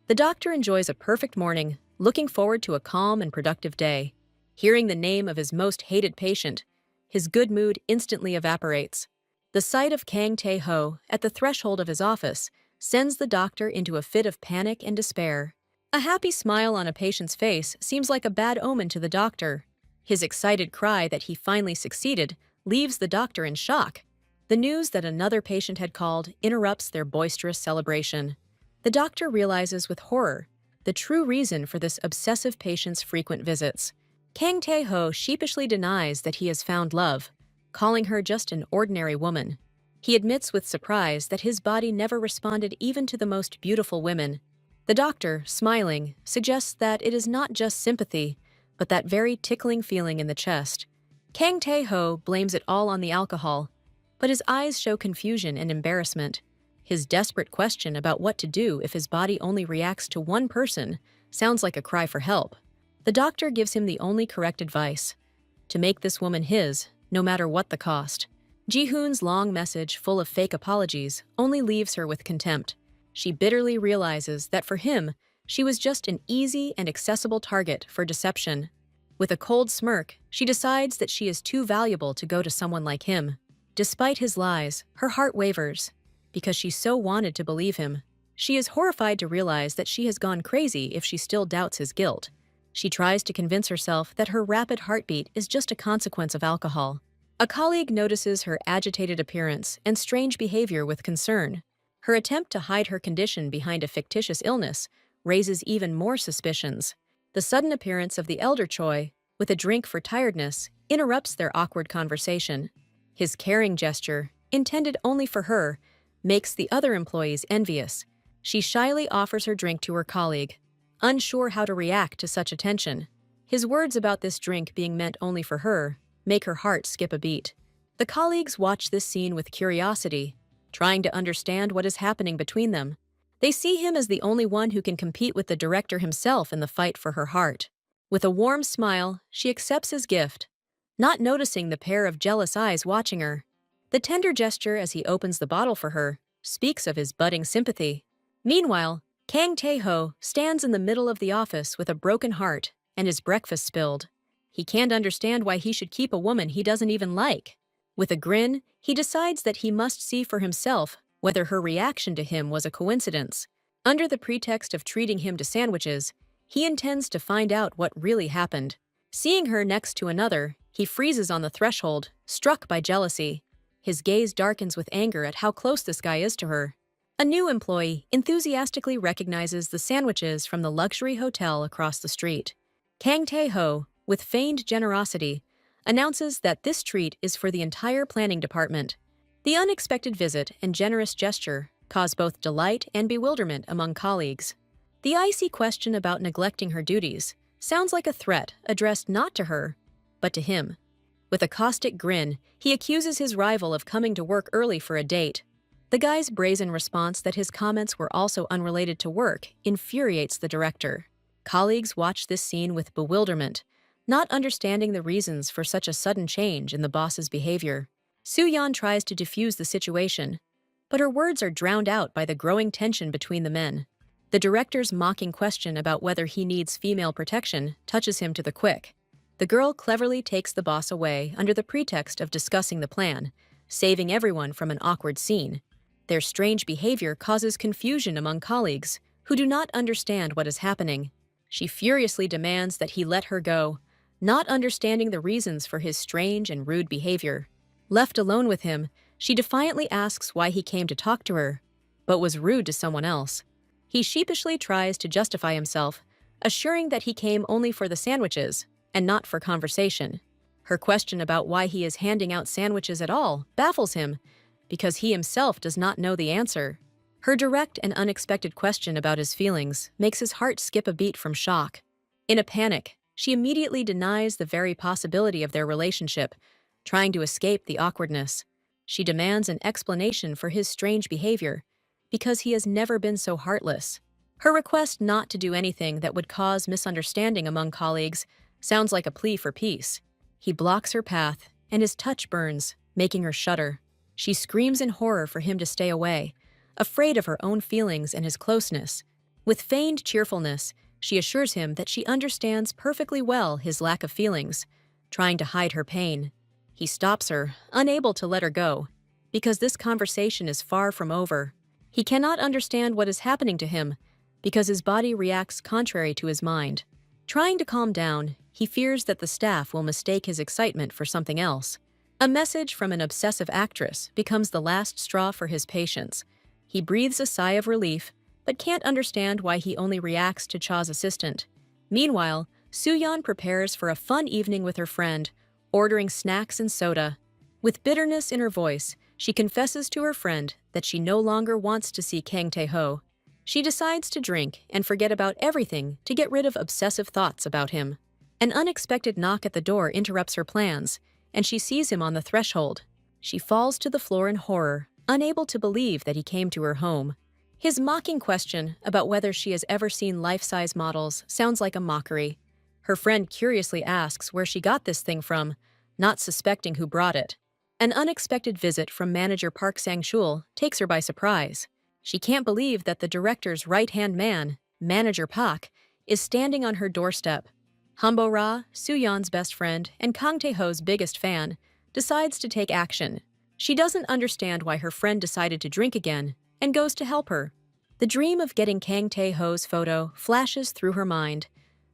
The doctor enjoys a perfect morning, looking forward to a calm and productive day. Hearing the name of his most hated patient, his good mood instantly evaporates. The sight of Kang Tae-ho at the threshold of his office sends the doctor into a fit of panic and despair. A happy smile on a patient's face seems like a bad omen to the doctor. His excited cry that he finally succeeded leaves the doctor in shock. The news that another patient had called interrupts their boisterous celebration. The doctor realizes with horror the true reason for this obsessive patient's frequent visits. Kang Tae-ho sheepishly denies that he has found love, calling her just an ordinary woman. He admits with surprise that his body never responded even to the most beautiful women. The doctor, smiling, suggests that it is not just sympathy, but that very tickling feeling in the chest. Kang Tae-ho blames it all on the alcohol, but his eyes show confusion and embarrassment. His desperate question about what to do if his body only reacts to one person sounds like a cry for help. The doctor gives him the only correct advice: to make this woman his, no matter what the cost. Ji-hoon's long message, full of fake apologies, only leaves her with contempt. She bitterly realizes that for him, she was just an easy and accessible target for deception. With a cold smirk, she decides that she is too valuable to go to someone like him. Despite his lies, her heart wavers, because she so wanted to believe him. She is horrified to realize that she has gone crazy if she still doubts his guilt. She tries to convince herself that her rapid heartbeat is just a consequence of alcohol. A colleague notices her agitated appearance and strange behavior with concern. Her attempt to hide her condition behind a fictitious illness raises even more suspicions. The sudden appearance of the elder Choi, with a drink for tiredness, interrupts their awkward conversation. His caring gesture, intended only for her, makes the other employees envious. She shyly offers her drink to her colleague, unsure how to react to such attention. His words about this drink being meant only for her make her heart skip a beat. The colleagues watch this scene with curiosity, trying to understand what is happening between them. They see him as the only one who can compete with the director himself in the fight for her heart. With a warm smile, she accepts his gift, not noticing the pair of jealous eyes watching her. The tender gesture as he opens the bottle for her speaks of his budding sympathy. Meanwhile, Kang Tae-ho stands in the middle of the office with a broken heart and his breakfast spilled. He can't understand why he should keep a woman he doesn't even like. With a grin, he decides that he must see for himself whether her reaction to him was a coincidence. Under the pretext of treating him to sandwiches, he intends to find out what really happened. Seeing her next to another, he freezes on the threshold, struck by jealousy. His gaze darkens with anger at how close this guy is to her. A new employee enthusiastically recognizes the sandwiches from the luxury hotel across the street. Kang Tae-ho, with feigned generosity, announces that this treat is for the entire planning department. The unexpected visit and generous gesture cause both delight and bewilderment among colleagues. The icy question about neglecting her duties sounds like a threat addressed not to her, but to him. With a caustic grin, he accuses his rival of coming to work early for a date. The guy's brazen response that his comments were also unrelated to work infuriates the director. Colleagues watch this scene with bewilderment, not understanding the reasons for such a sudden change in the boss's behavior. Soo-yeon tries to defuse the situation, but her words are drowned out by the growing tension between the men. The director's mocking question about whether he needs female protection touches him to the quick. The girl cleverly takes the boss away under the pretext of discussing the plan, saving everyone from an awkward scene. Their strange behavior causes confusion among colleagues who do not understand what is happening. She furiously demands that he let her go, not understanding the reasons for his strange and rude behavior. Left alone with him, she defiantly asks why he came to talk to her, but was rude to someone else. He sheepishly tries to justify himself, assuring that he came only for the sandwiches and not for conversation. Her question about why he is handing out sandwiches at all baffles him, because he himself does not know the answer. Her direct and unexpected question about his feelings makes his heart skip a beat from shock. In a panic, she immediately denies the very possibility of their relationship, trying to escape the awkwardness. She demands an explanation for his strange behavior, because he has never been so heartless. Her request not to do anything that would cause misunderstanding among colleagues sounds like a plea for peace. He blocks her path, and his touch burns, making her shudder. She screams in horror for him to stay away, afraid of her own feelings and his closeness. With feigned cheerfulness, she assures him that she understands perfectly well his lack of feelings, trying to hide her pain. He stops her, unable to let her go, because this conversation is far from over. He cannot understand what is happening to him, because his body reacts contrary to his mind. Trying to calm down, he fears that the staff will mistake his excitement for something else. A message from an obsessive actress becomes the last straw for his patience. He breathes a sigh of relief, but can't understand why he only reacts to Cha's assistant. Meanwhile, Soo-yeon prepares for a fun evening with her friend, ordering snacks and soda. With bitterness in her voice, she confesses to her friend that she no longer wants to see Kang Tae-ho. She decides to drink and forget about everything to get rid of obsessive thoughts about him. An unexpected knock at the door interrupts her plans, and she sees him on the threshold. She falls to the floor in horror, unable to believe that he came to her home. His mocking question about whether she has ever seen life-size models sounds like a mockery. Her friend curiously asks where she got this thing from, not suspecting who brought it. An unexpected visit from manager Park Sang-chul takes her by surprise. She can't believe that the director's right-hand man, Manager Park, is standing on her doorstep. Hanbo Ra, Soo-yeon's best friend and Kang Tae-ho's biggest fan, decides to take action. She doesn't understand why her friend decided to drink again and goes to help her. The dream of getting Kang Tae-ho's photo flashes through her mind,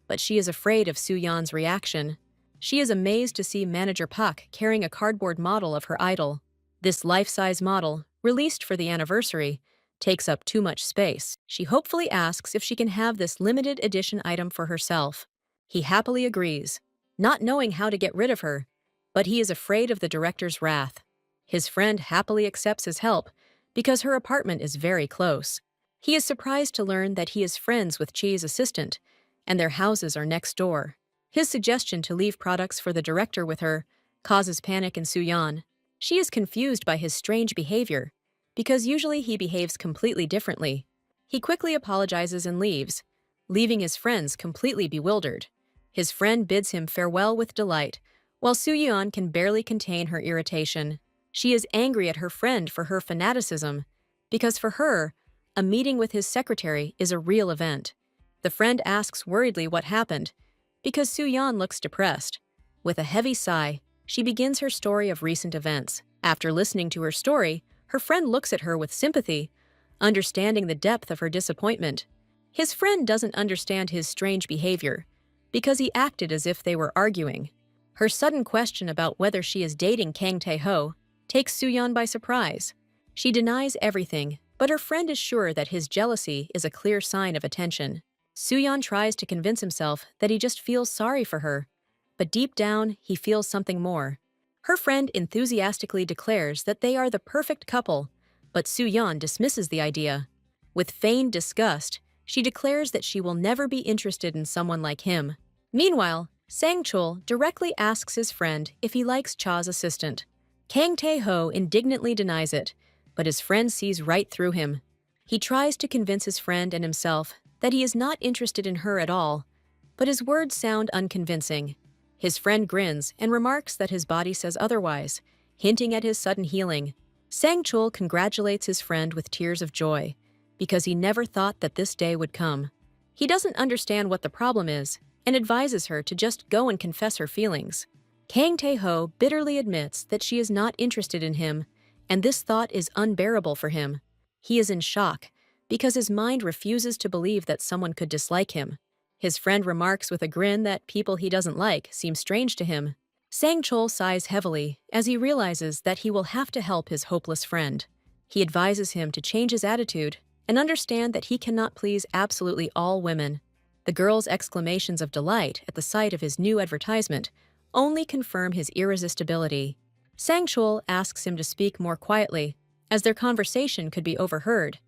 but she is afraid of Soo-yeon's reaction. She is amazed to see Manager Park carrying a cardboard model of her idol. This life-size model, released for the anniversary, takes up too much space. She hopefully asks if she can have this limited edition item for herself. He happily agrees, not knowing how to get rid of her, but he is afraid of the director's wrath. His friend happily accepts his help because her apartment is very close. He is surprised to learn that he is friends with Chi's assistant, and their houses are next door. His suggestion to leave products for the director with her causes panic in Soo-yeon. She is confused by his strange behavior, because usually he behaves completely differently. He quickly apologizes and leaves, leaving his friends completely bewildered. His friend bids him farewell with delight, while Soo-yeon can barely contain her irritation. She is angry at her friend for her fanaticism, because for her, a meeting with his secretary is a real event. The friend asks worriedly what happened, because Soo-yeon looks depressed. With a heavy sigh, she begins her story of recent events. After listening to her story, her friend looks at her with sympathy, understanding the depth of her disappointment. His friend doesn't understand his strange behavior, because he acted as if they were arguing. Her sudden question about whether she is dating Kang Tae-ho takes Soo-yeon by surprise. She denies everything, but her friend is sure that his jealousy is a clear sign of attention. Soo-yeon tries to convince himself that he just feels sorry for her, but deep down, he feels something more. Her friend enthusiastically declares that they are the perfect couple, but Soo-yeon dismisses the idea. With feigned disgust, she declares that she will never be interested in someone like him. Meanwhile, Sang-chul directly asks his friend if he likes Cha's assistant. Kang Tae-ho indignantly denies it, but his friend sees right through him. He tries to convince his friend and himself that he is not interested in her at all, but his words sound unconvincing. His friend grins and remarks that his body says otherwise, hinting at his sudden healing. Sang-chul congratulates his friend with tears of joy, because he never thought that this day would come. He doesn't understand what the problem is, and advises her to just go and confess her feelings. Kang Tae-ho bitterly admits that she is not interested in him, and this thought is unbearable for him. He is in shock, because his mind refuses to believe that someone could dislike him. His friend remarks with a grin that people he doesn't like seem strange to him. Sang-chul sighs heavily as he realizes that he will have to help his hopeless friend. He advises him to change his attitude and understand that he cannot please absolutely all women. The girl's exclamations of delight at the sight of his new advertisement only confirm his irresistibility. Sang-chul asks him to speak more quietly, as their conversation could be overheard.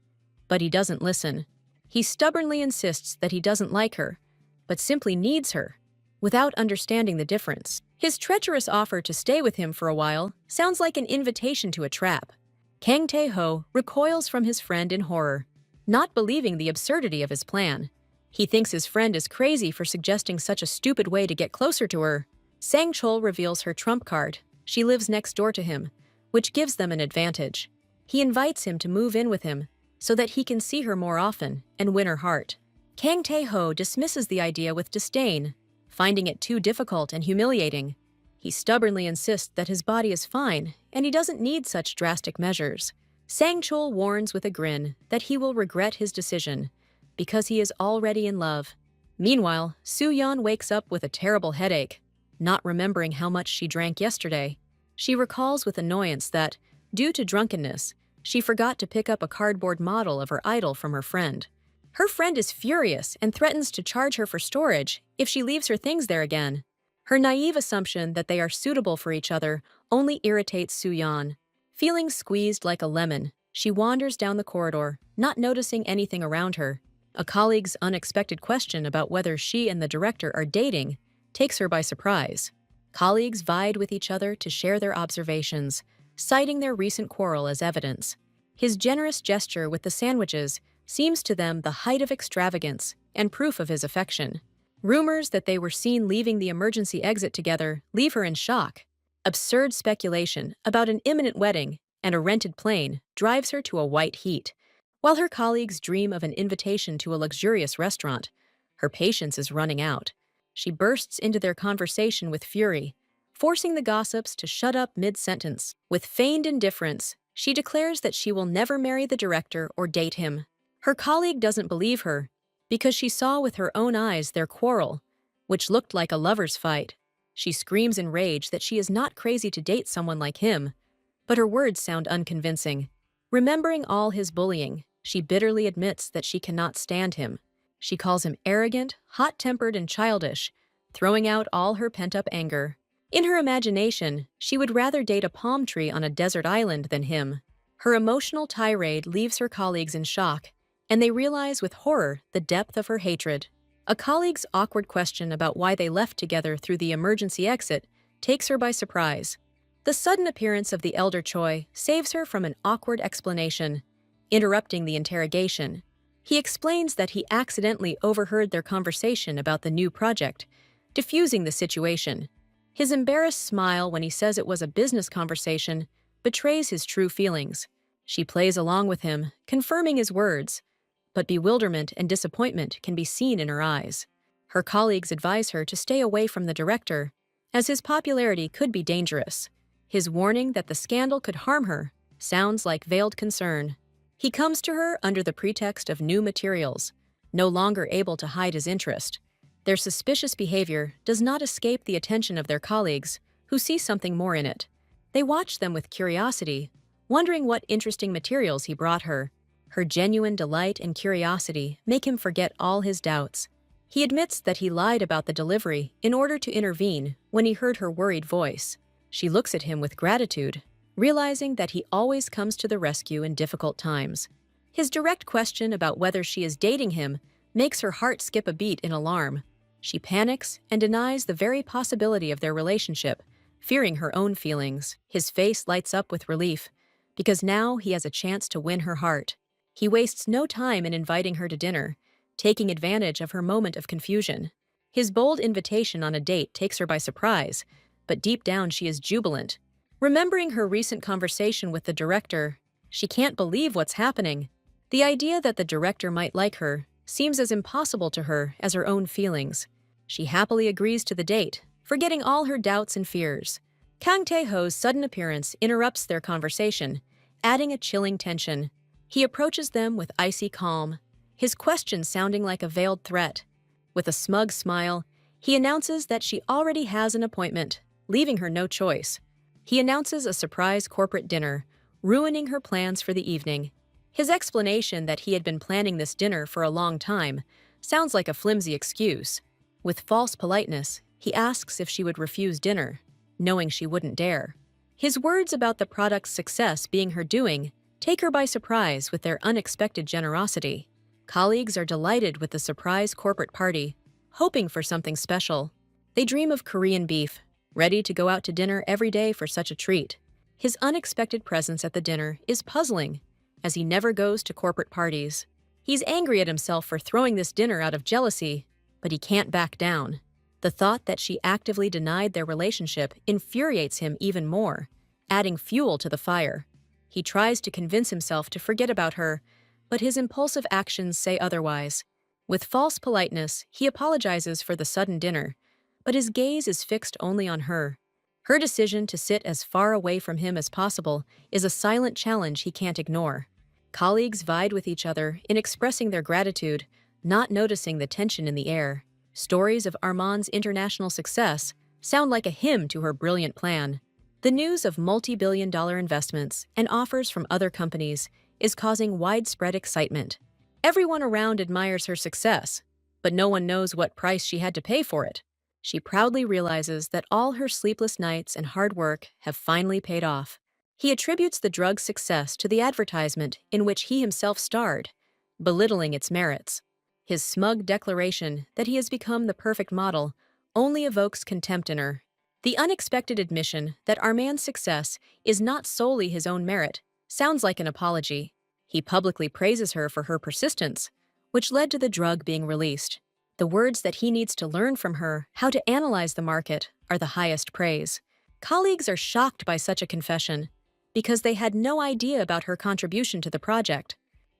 But he doesn't listen. He stubbornly insists that he doesn't like her, but simply needs her, without understanding the difference. His treacherous offer to stay with him for a while sounds like an invitation to a trap. Kang Tae-ho recoils from his friend in horror, not believing the absurdity of his plan. He thinks his friend is crazy for suggesting such a stupid way to get closer to her. Sang-chul reveals her trump card. She lives next door to him, which gives them an advantage. He invites him to move in with him so that he can see her more often and win her heart. Kang Tae-ho dismisses the idea with disdain, finding it too difficult and humiliating. He stubbornly insists that his body is fine and he doesn't need such drastic measures. Sang-chul warns with a grin that he will regret his decision because he is already in love. Meanwhile, Soo-yeon wakes up with a terrible headache, not remembering how much she drank yesterday. She recalls with annoyance that, due to drunkenness, she forgot to pick up a cardboard model of her idol from her friend. Her friend is furious and threatens to charge her for storage if she leaves her things there again. Her naive assumption that they are suitable for each other only irritates Soo-yeon. Feeling squeezed like a lemon, she wanders down the corridor, not noticing anything around her. A colleague's unexpected question about whether she and the director are dating takes her by surprise. Colleagues vied with each other to share their observations, citing their recent quarrel as evidence. His generous gesture with the sandwiches seems to them the height of extravagance and proof of his affection. Rumors that they were seen leaving the emergency exit together leave her in shock. Absurd speculation about an imminent wedding and a rented plane drives her to a white heat. While her colleagues dream of an invitation to a luxurious restaurant, her patience is running out. She bursts into their conversation with fury, forcing the gossips to shut up mid-sentence. With feigned indifference, she declares that she will never marry the director or date him. Her colleague doesn't believe her, because she saw with her own eyes their quarrel, which looked like a lover's fight. She screams in rage that she is not crazy to date someone like him, but her words sound unconvincing. Remembering all his bullying, she bitterly admits that she cannot stand him. She calls him arrogant, hot-tempered, and childish, throwing out all her pent-up anger. In her imagination, she would rather date a palm tree on a desert island than him. Her emotional tirade leaves her colleagues in shock, and they realize with horror the depth of her hatred. A colleague's awkward question about why they left together through the emergency exit takes her by surprise. The sudden appearance of the elder Choi saves her from an awkward explanation, interrupting the interrogation. He explains that he accidentally overheard their conversation about the new project, diffusing the situation. His embarrassed smile when he says it was a business conversation betrays his true feelings. She plays along with him, confirming his words, but bewilderment and disappointment can be seen in her eyes. Her colleagues advise her to stay away from the director, as his popularity could be dangerous. His warning that the scandal could harm her sounds like veiled concern. He comes to her under the pretext of new materials, no longer able to hide his interest. Their suspicious behavior does not escape the attention of their colleagues, who see something more in it. They watch them with curiosity, wondering what interesting materials he brought her. Her genuine delight and curiosity make him forget all his doubts. He admits that he lied about the delivery in order to intervene when he heard her worried voice. She looks at him with gratitude, realizing that he always comes to the rescue in difficult times. His direct question about whether she is dating him makes her heart skip a beat in alarm. She panics and denies the very possibility of their relationship, fearing her own feelings. His face lights up with relief, because now he has a chance to win her heart. He wastes no time in inviting her to dinner, taking advantage of her moment of confusion. His bold invitation on a date takes her by surprise, but deep down she is jubilant. Remembering her recent conversation with the director, she can't believe what's happening. The idea that the director might like her seems as impossible to her as her own feelings. She happily agrees to the date, forgetting all her doubts and fears. Kang Tae-ho's sudden appearance interrupts their conversation, adding a chilling tension. He approaches them with icy calm, his question sounding like a veiled threat. With a smug smile, he announces that she already has an appointment, leaving her no choice. He announces a surprise corporate dinner, ruining her plans for the evening. His explanation that he had been planning this dinner for a long time sounds like a flimsy excuse. With false politeness, he asks if she would refuse dinner, knowing she wouldn't dare. His words about the product's success being her doing take her by surprise with their unexpected generosity. Colleagues are delighted with the surprise corporate party, hoping for something special. They dream of Korean beef, ready to go out to dinner every day for such a treat. His unexpected presence at the dinner is puzzling, as he never goes to corporate parties. He's angry at himself for throwing this dinner out of jealousy, but he can't back down. The thought that she actively denied their relationship infuriates him even more, adding fuel to the fire. He tries to convince himself to forget about her, but his impulsive actions say otherwise. With false politeness, he apologizes for the sudden dinner, but his gaze is fixed only on her. Her decision to sit as far away from him as possible is a silent challenge he can't ignore. Colleagues vied with each other in expressing their gratitude, not noticing the tension in the air. Stories of Armand's international success sound like a hymn to her brilliant plan. The news of multi-billion-dollar investments and offers from other companies is causing widespread excitement. Everyone around admires her success, but no one knows what price she had to pay for it. She proudly realizes that all her sleepless nights and hard work have finally paid off. He attributes the drug's success to the advertisement in which he himself starred, belittling its merits. His smug declaration that he has become the perfect model only evokes contempt in her. The unexpected admission that Armand's success is not solely his own merit sounds like an apology. He publicly praises her for her persistence, which led to the drug being released. The words that he needs to learn from her how to analyze the market are the highest praise. Colleagues are shocked by such a confession because they had no idea about her contribution to the project.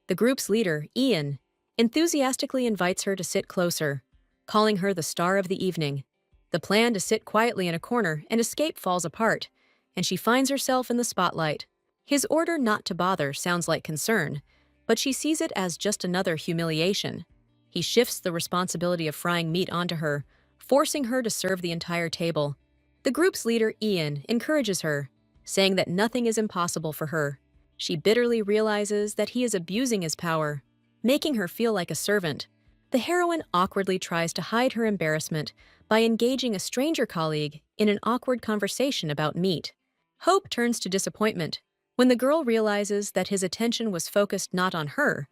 The group's leader, Ian, enthusiastically invites her to sit closer, calling her the star of the evening. The plan to sit quietly in a corner and escape falls apart, and she finds herself in the spotlight. His order not to bother sounds like concern, but she sees it as just another humiliation. He shifts the responsibility of frying meat onto her, forcing her to serve the entire table. The group's leader, Ian, encourages her, saying that nothing is impossible for her. She bitterly realizes that he is abusing his power, making her feel like a servant. The heroine awkwardly tries to hide her embarrassment by engaging a stranger colleague in an awkward conversation about meat. Hope turns to disappointment when the girl realizes that his attention was focused not on her,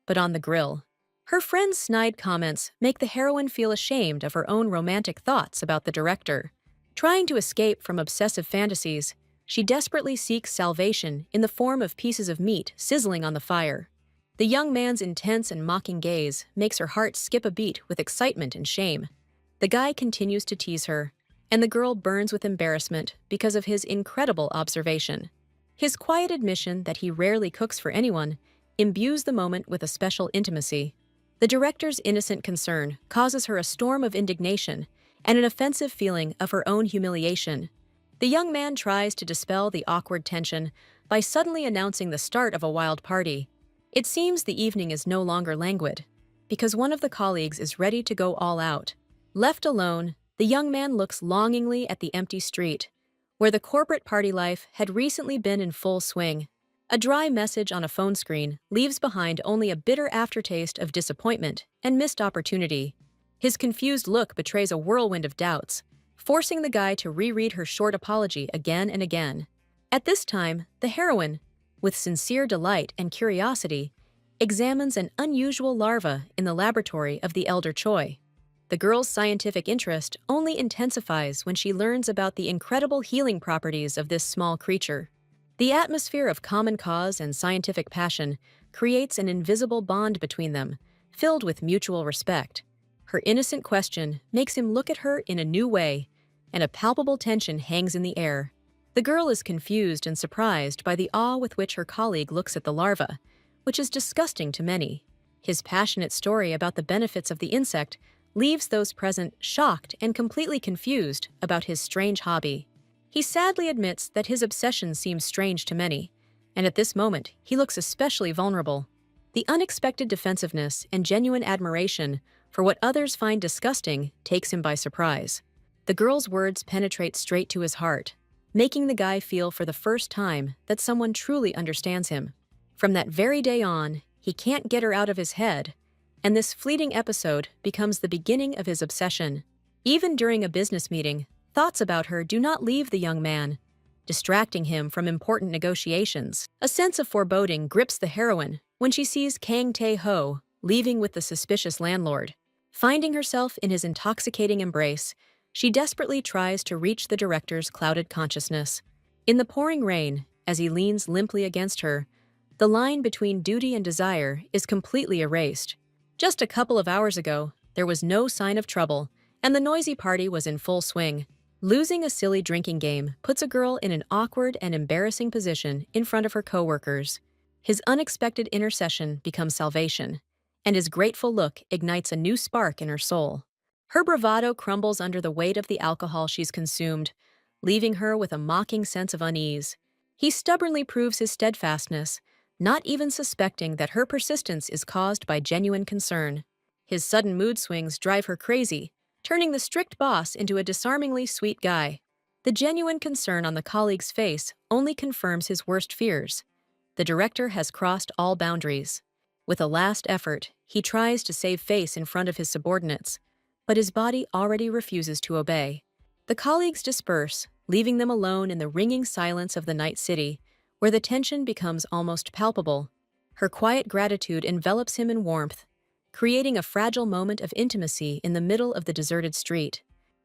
but on the grill. Her friend's snide comments make the heroine feel ashamed of her own romantic thoughts about the director. Trying to escape from obsessive fantasies, she desperately seeks salvation in the form of pieces of meat sizzling on the fire. The young man's intense and mocking gaze makes her heart skip a beat with excitement and shame. The guy continues to tease her, and the girl burns with embarrassment because of his incredible observation. His quiet admission that he rarely cooks for anyone imbues the moment with a special intimacy. The director's innocent concern causes her a storm of indignation and an offensive feeling of her own humiliation. The young man tries to dispel the awkward tension by suddenly announcing the start of a wild party. It seems the evening is no longer languid, because one of the colleagues is ready to go all out. Left alone, the young man looks longingly at the empty street, where the corporate party life had recently been in full swing. A dry message on a phone screen leaves behind only a bitter aftertaste of disappointment and missed opportunity. His confused look betrays a whirlwind of doubts, forcing the guy to reread her short apology again and again. At this time, the heroine, with sincere delight and curiosity, examines an unusual larva in the laboratory of the elder Choi. The girl's scientific interest only intensifies when she learns about the incredible healing properties of this small creature. The atmosphere of common cause and scientific passion creates an invisible bond between them, filled with mutual respect. Her innocent question makes him look at her in a new way, and a palpable tension hangs in the air. The girl is confused and surprised by the awe with which her colleague looks at the larva, which is disgusting to many. His passionate story about the benefits of the insect leaves those present shocked and completely confused about his strange hobby. He sadly admits that his obsession seems strange to many, and at this moment he looks especially vulnerable. The unexpected defensiveness and genuine admiration for what others find disgusting takes him by surprise. The girl's words penetrate straight to his heart, making the guy feel for the first time that someone truly understands him. From that very day on, he can't get her out of his head, and this fleeting episode becomes the beginning of his obsession. Even during a business meeting, thoughts about her do not leave the young man, distracting him from important negotiations. A sense of foreboding grips the heroine when she sees Kang Tae-ho leaving with the suspicious landlord. Finding herself in his intoxicating embrace, she desperately tries to reach the director's clouded consciousness. In the pouring rain, as he leans limply against her, the line between duty and desire is completely erased. Just a couple of hours ago, there was no sign of trouble, and the noisy party was in full swing. Losing a silly drinking game puts a girl in an awkward and embarrassing position in front of her coworkers. His unexpected intercession becomes salvation, and his grateful look ignites a new spark in her soul. Her bravado crumbles under the weight of the alcohol she's consumed, leaving her with a mocking sense of unease. He stubbornly proves his steadfastness, not even suspecting that her persistence is caused by genuine concern. His sudden mood swings drive her crazy, turning the strict boss into a disarmingly sweet guy. The genuine concern on the colleague's face only confirms his worst fears. The director has crossed all boundaries. With a last effort, he tries to save face in front of his subordinates, but his body already refuses to obey. The colleagues disperse, leaving them alone in the ringing silence of the night city, where the tension becomes almost palpable. Her quiet gratitude envelops him in warmth, creating a fragile moment of intimacy in the middle of the deserted street.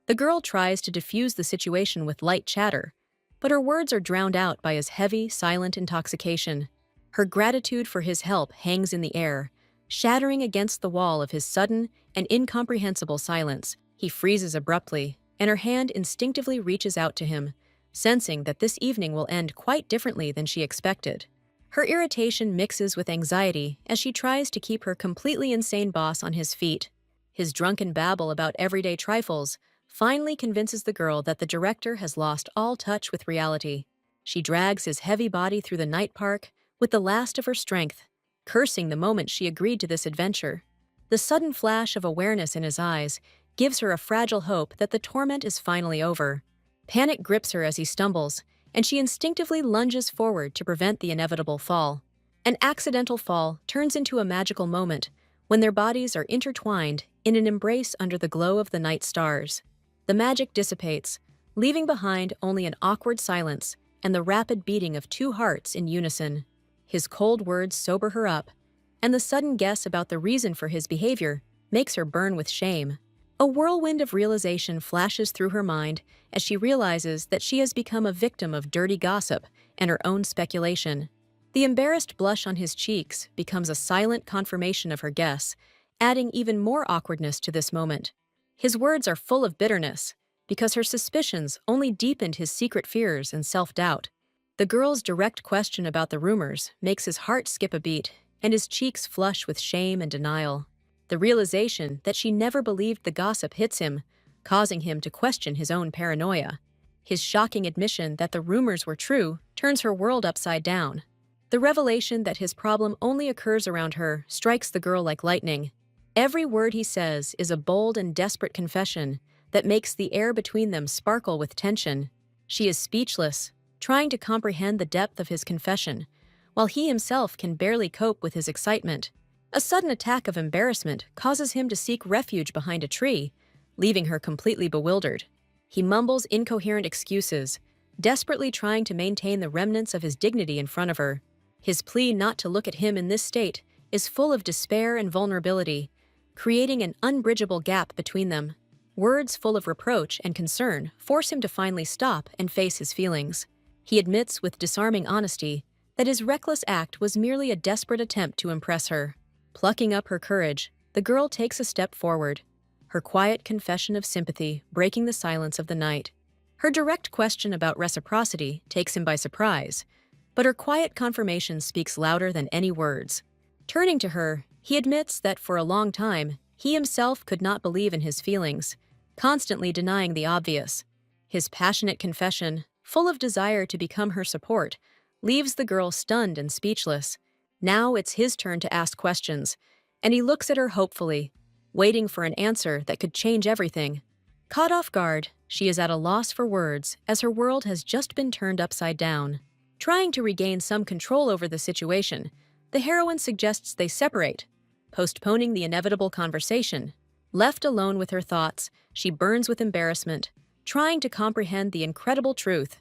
The girl tries to diffuse the situation with light chatter, but her words are drowned out by his heavy, silent intoxication. Her gratitude for his help hangs in the air, shattering against the wall of his sudden and incomprehensible silence. He freezes abruptly, and her hand instinctively reaches out to him, sensing that this evening will end quite differently than she expected. Her irritation mixes with anxiety as she tries to keep her completely insane boss on his feet. His drunken babble about everyday trifles finally convinces the girl that the director has lost all touch with reality. She drags his heavy body through the night park with the last of her strength, cursing the moment she agreed to this adventure. The sudden flash of awareness in his eyes gives her a fragile hope that the torment is finally over. Panic grips her as he stumbles, and she instinctively lunges forward to prevent the inevitable fall. An accidental fall turns into a magical moment when their bodies are intertwined in an embrace under the glow of the night stars. The magic dissipates, leaving behind only an awkward silence and the rapid beating of two hearts in unison. His cold words sober her up, and the sudden guess about the reason for his behavior makes her burn with shame. A whirlwind of realization flashes through her mind as she realizes that she has become a victim of dirty gossip and her own speculation. The embarrassed blush on his cheeks becomes a silent confirmation of her guess, adding even more awkwardness to this moment. His words are full of bitterness, because her suspicions only deepened his secret fears and self-doubt. The girl's direct question about the rumors makes his heart skip a beat and his cheeks flush with shame and denial. The realization that she never believed the gossip hits him, causing him to question his own paranoia. His shocking admission that the rumors were true turns her world upside down. The revelation that his problem only occurs around her strikes the girl like lightning. Every word he says is a bold and desperate confession that makes the air between them sparkle with tension. She is speechless, trying to comprehend the depth of his confession, while he himself can barely cope with his excitement. A sudden attack of embarrassment causes him to seek refuge behind a tree, leaving her completely bewildered. He mumbles incoherent excuses, desperately trying to maintain the remnants of his dignity in front of her. His plea not to look at him in this state is full of despair and vulnerability, creating an unbridgeable gap between them. Words full of reproach and concern force him to finally stop and face his feelings. He admits with disarming honesty that his reckless act was merely a desperate attempt to impress her. Plucking up her courage, the girl takes a step forward, her quiet confession of sympathy breaking the silence of the night. Her direct question about reciprocity takes him by surprise, but her quiet confirmation speaks louder than any words. Turning to her, he admits that for a long time, he himself could not believe in his feelings, constantly denying the obvious. His passionate confession, full of desire to become her support, leaves the girl stunned and speechless. Now it's his turn to ask questions, and he looks at her hopefully. waiting for an answer that could change everything. Caught off guard, she is at a loss for words as her world has just been turned upside down. Trying to regain some control over the situation, the heroine suggests they separate, postponing the inevitable conversation. Left alone with her thoughts, she burns with embarrassment, trying to comprehend the incredible truth.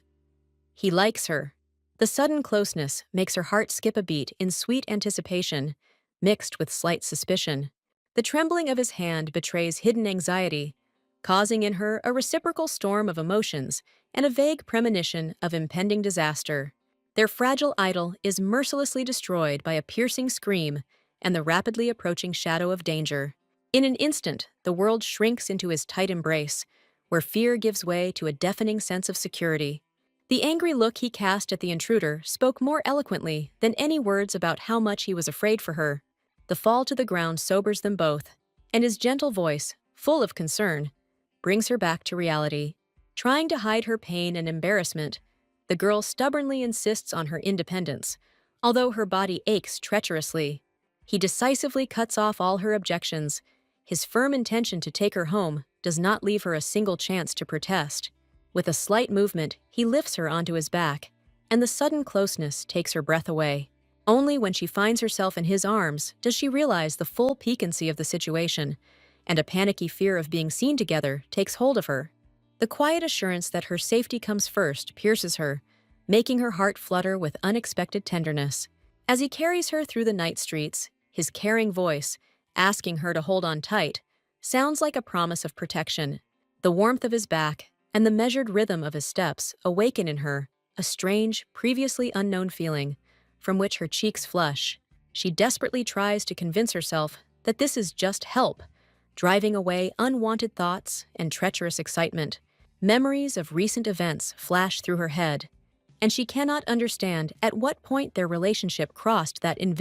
He likes her. The sudden closeness makes her heart skip a beat in sweet anticipation, mixed with slight suspicion. The trembling of his hand betrays hidden anxiety, causing in her a reciprocal storm of emotions and a vague premonition of impending disaster. Their fragile idyll is mercilessly destroyed by a piercing scream and the rapidly approaching shadow of danger. In an instant, the world shrinks into his tight embrace, where fear gives way to a deafening sense of security. The angry look he cast at the intruder spoke more eloquently than any words about how much he was afraid for her. The fall to the ground sobers them both, and his gentle voice, full of concern, brings her back to reality. Trying to hide her pain and embarrassment, the girl stubbornly insists on her independence, although her body aches treacherously. He decisively cuts off all her objections. His firm intention to take her home does not leave her a single chance to protest. With a slight movement, he lifts her onto his back, and the sudden closeness takes her breath away. Only when she finds herself in his arms does she realize the full piquancy of the situation, and a panicky fear of being seen together takes hold of her. The quiet assurance that her safety comes first pierces her, making her heart flutter with unexpected tenderness. As he carries her through the night streets, his caring voice, asking her to hold on tight, sounds like a promise of protection. The warmth of his back and the measured rhythm of his steps awaken in her a strange, previously unknown feeling, from which her cheeks flush. She desperately tries to convince herself that this is just help, driving away unwanted thoughts and treacherous excitement. Memories of recent events flash through her head, and she cannot understand at what point their relationship crossed that invisible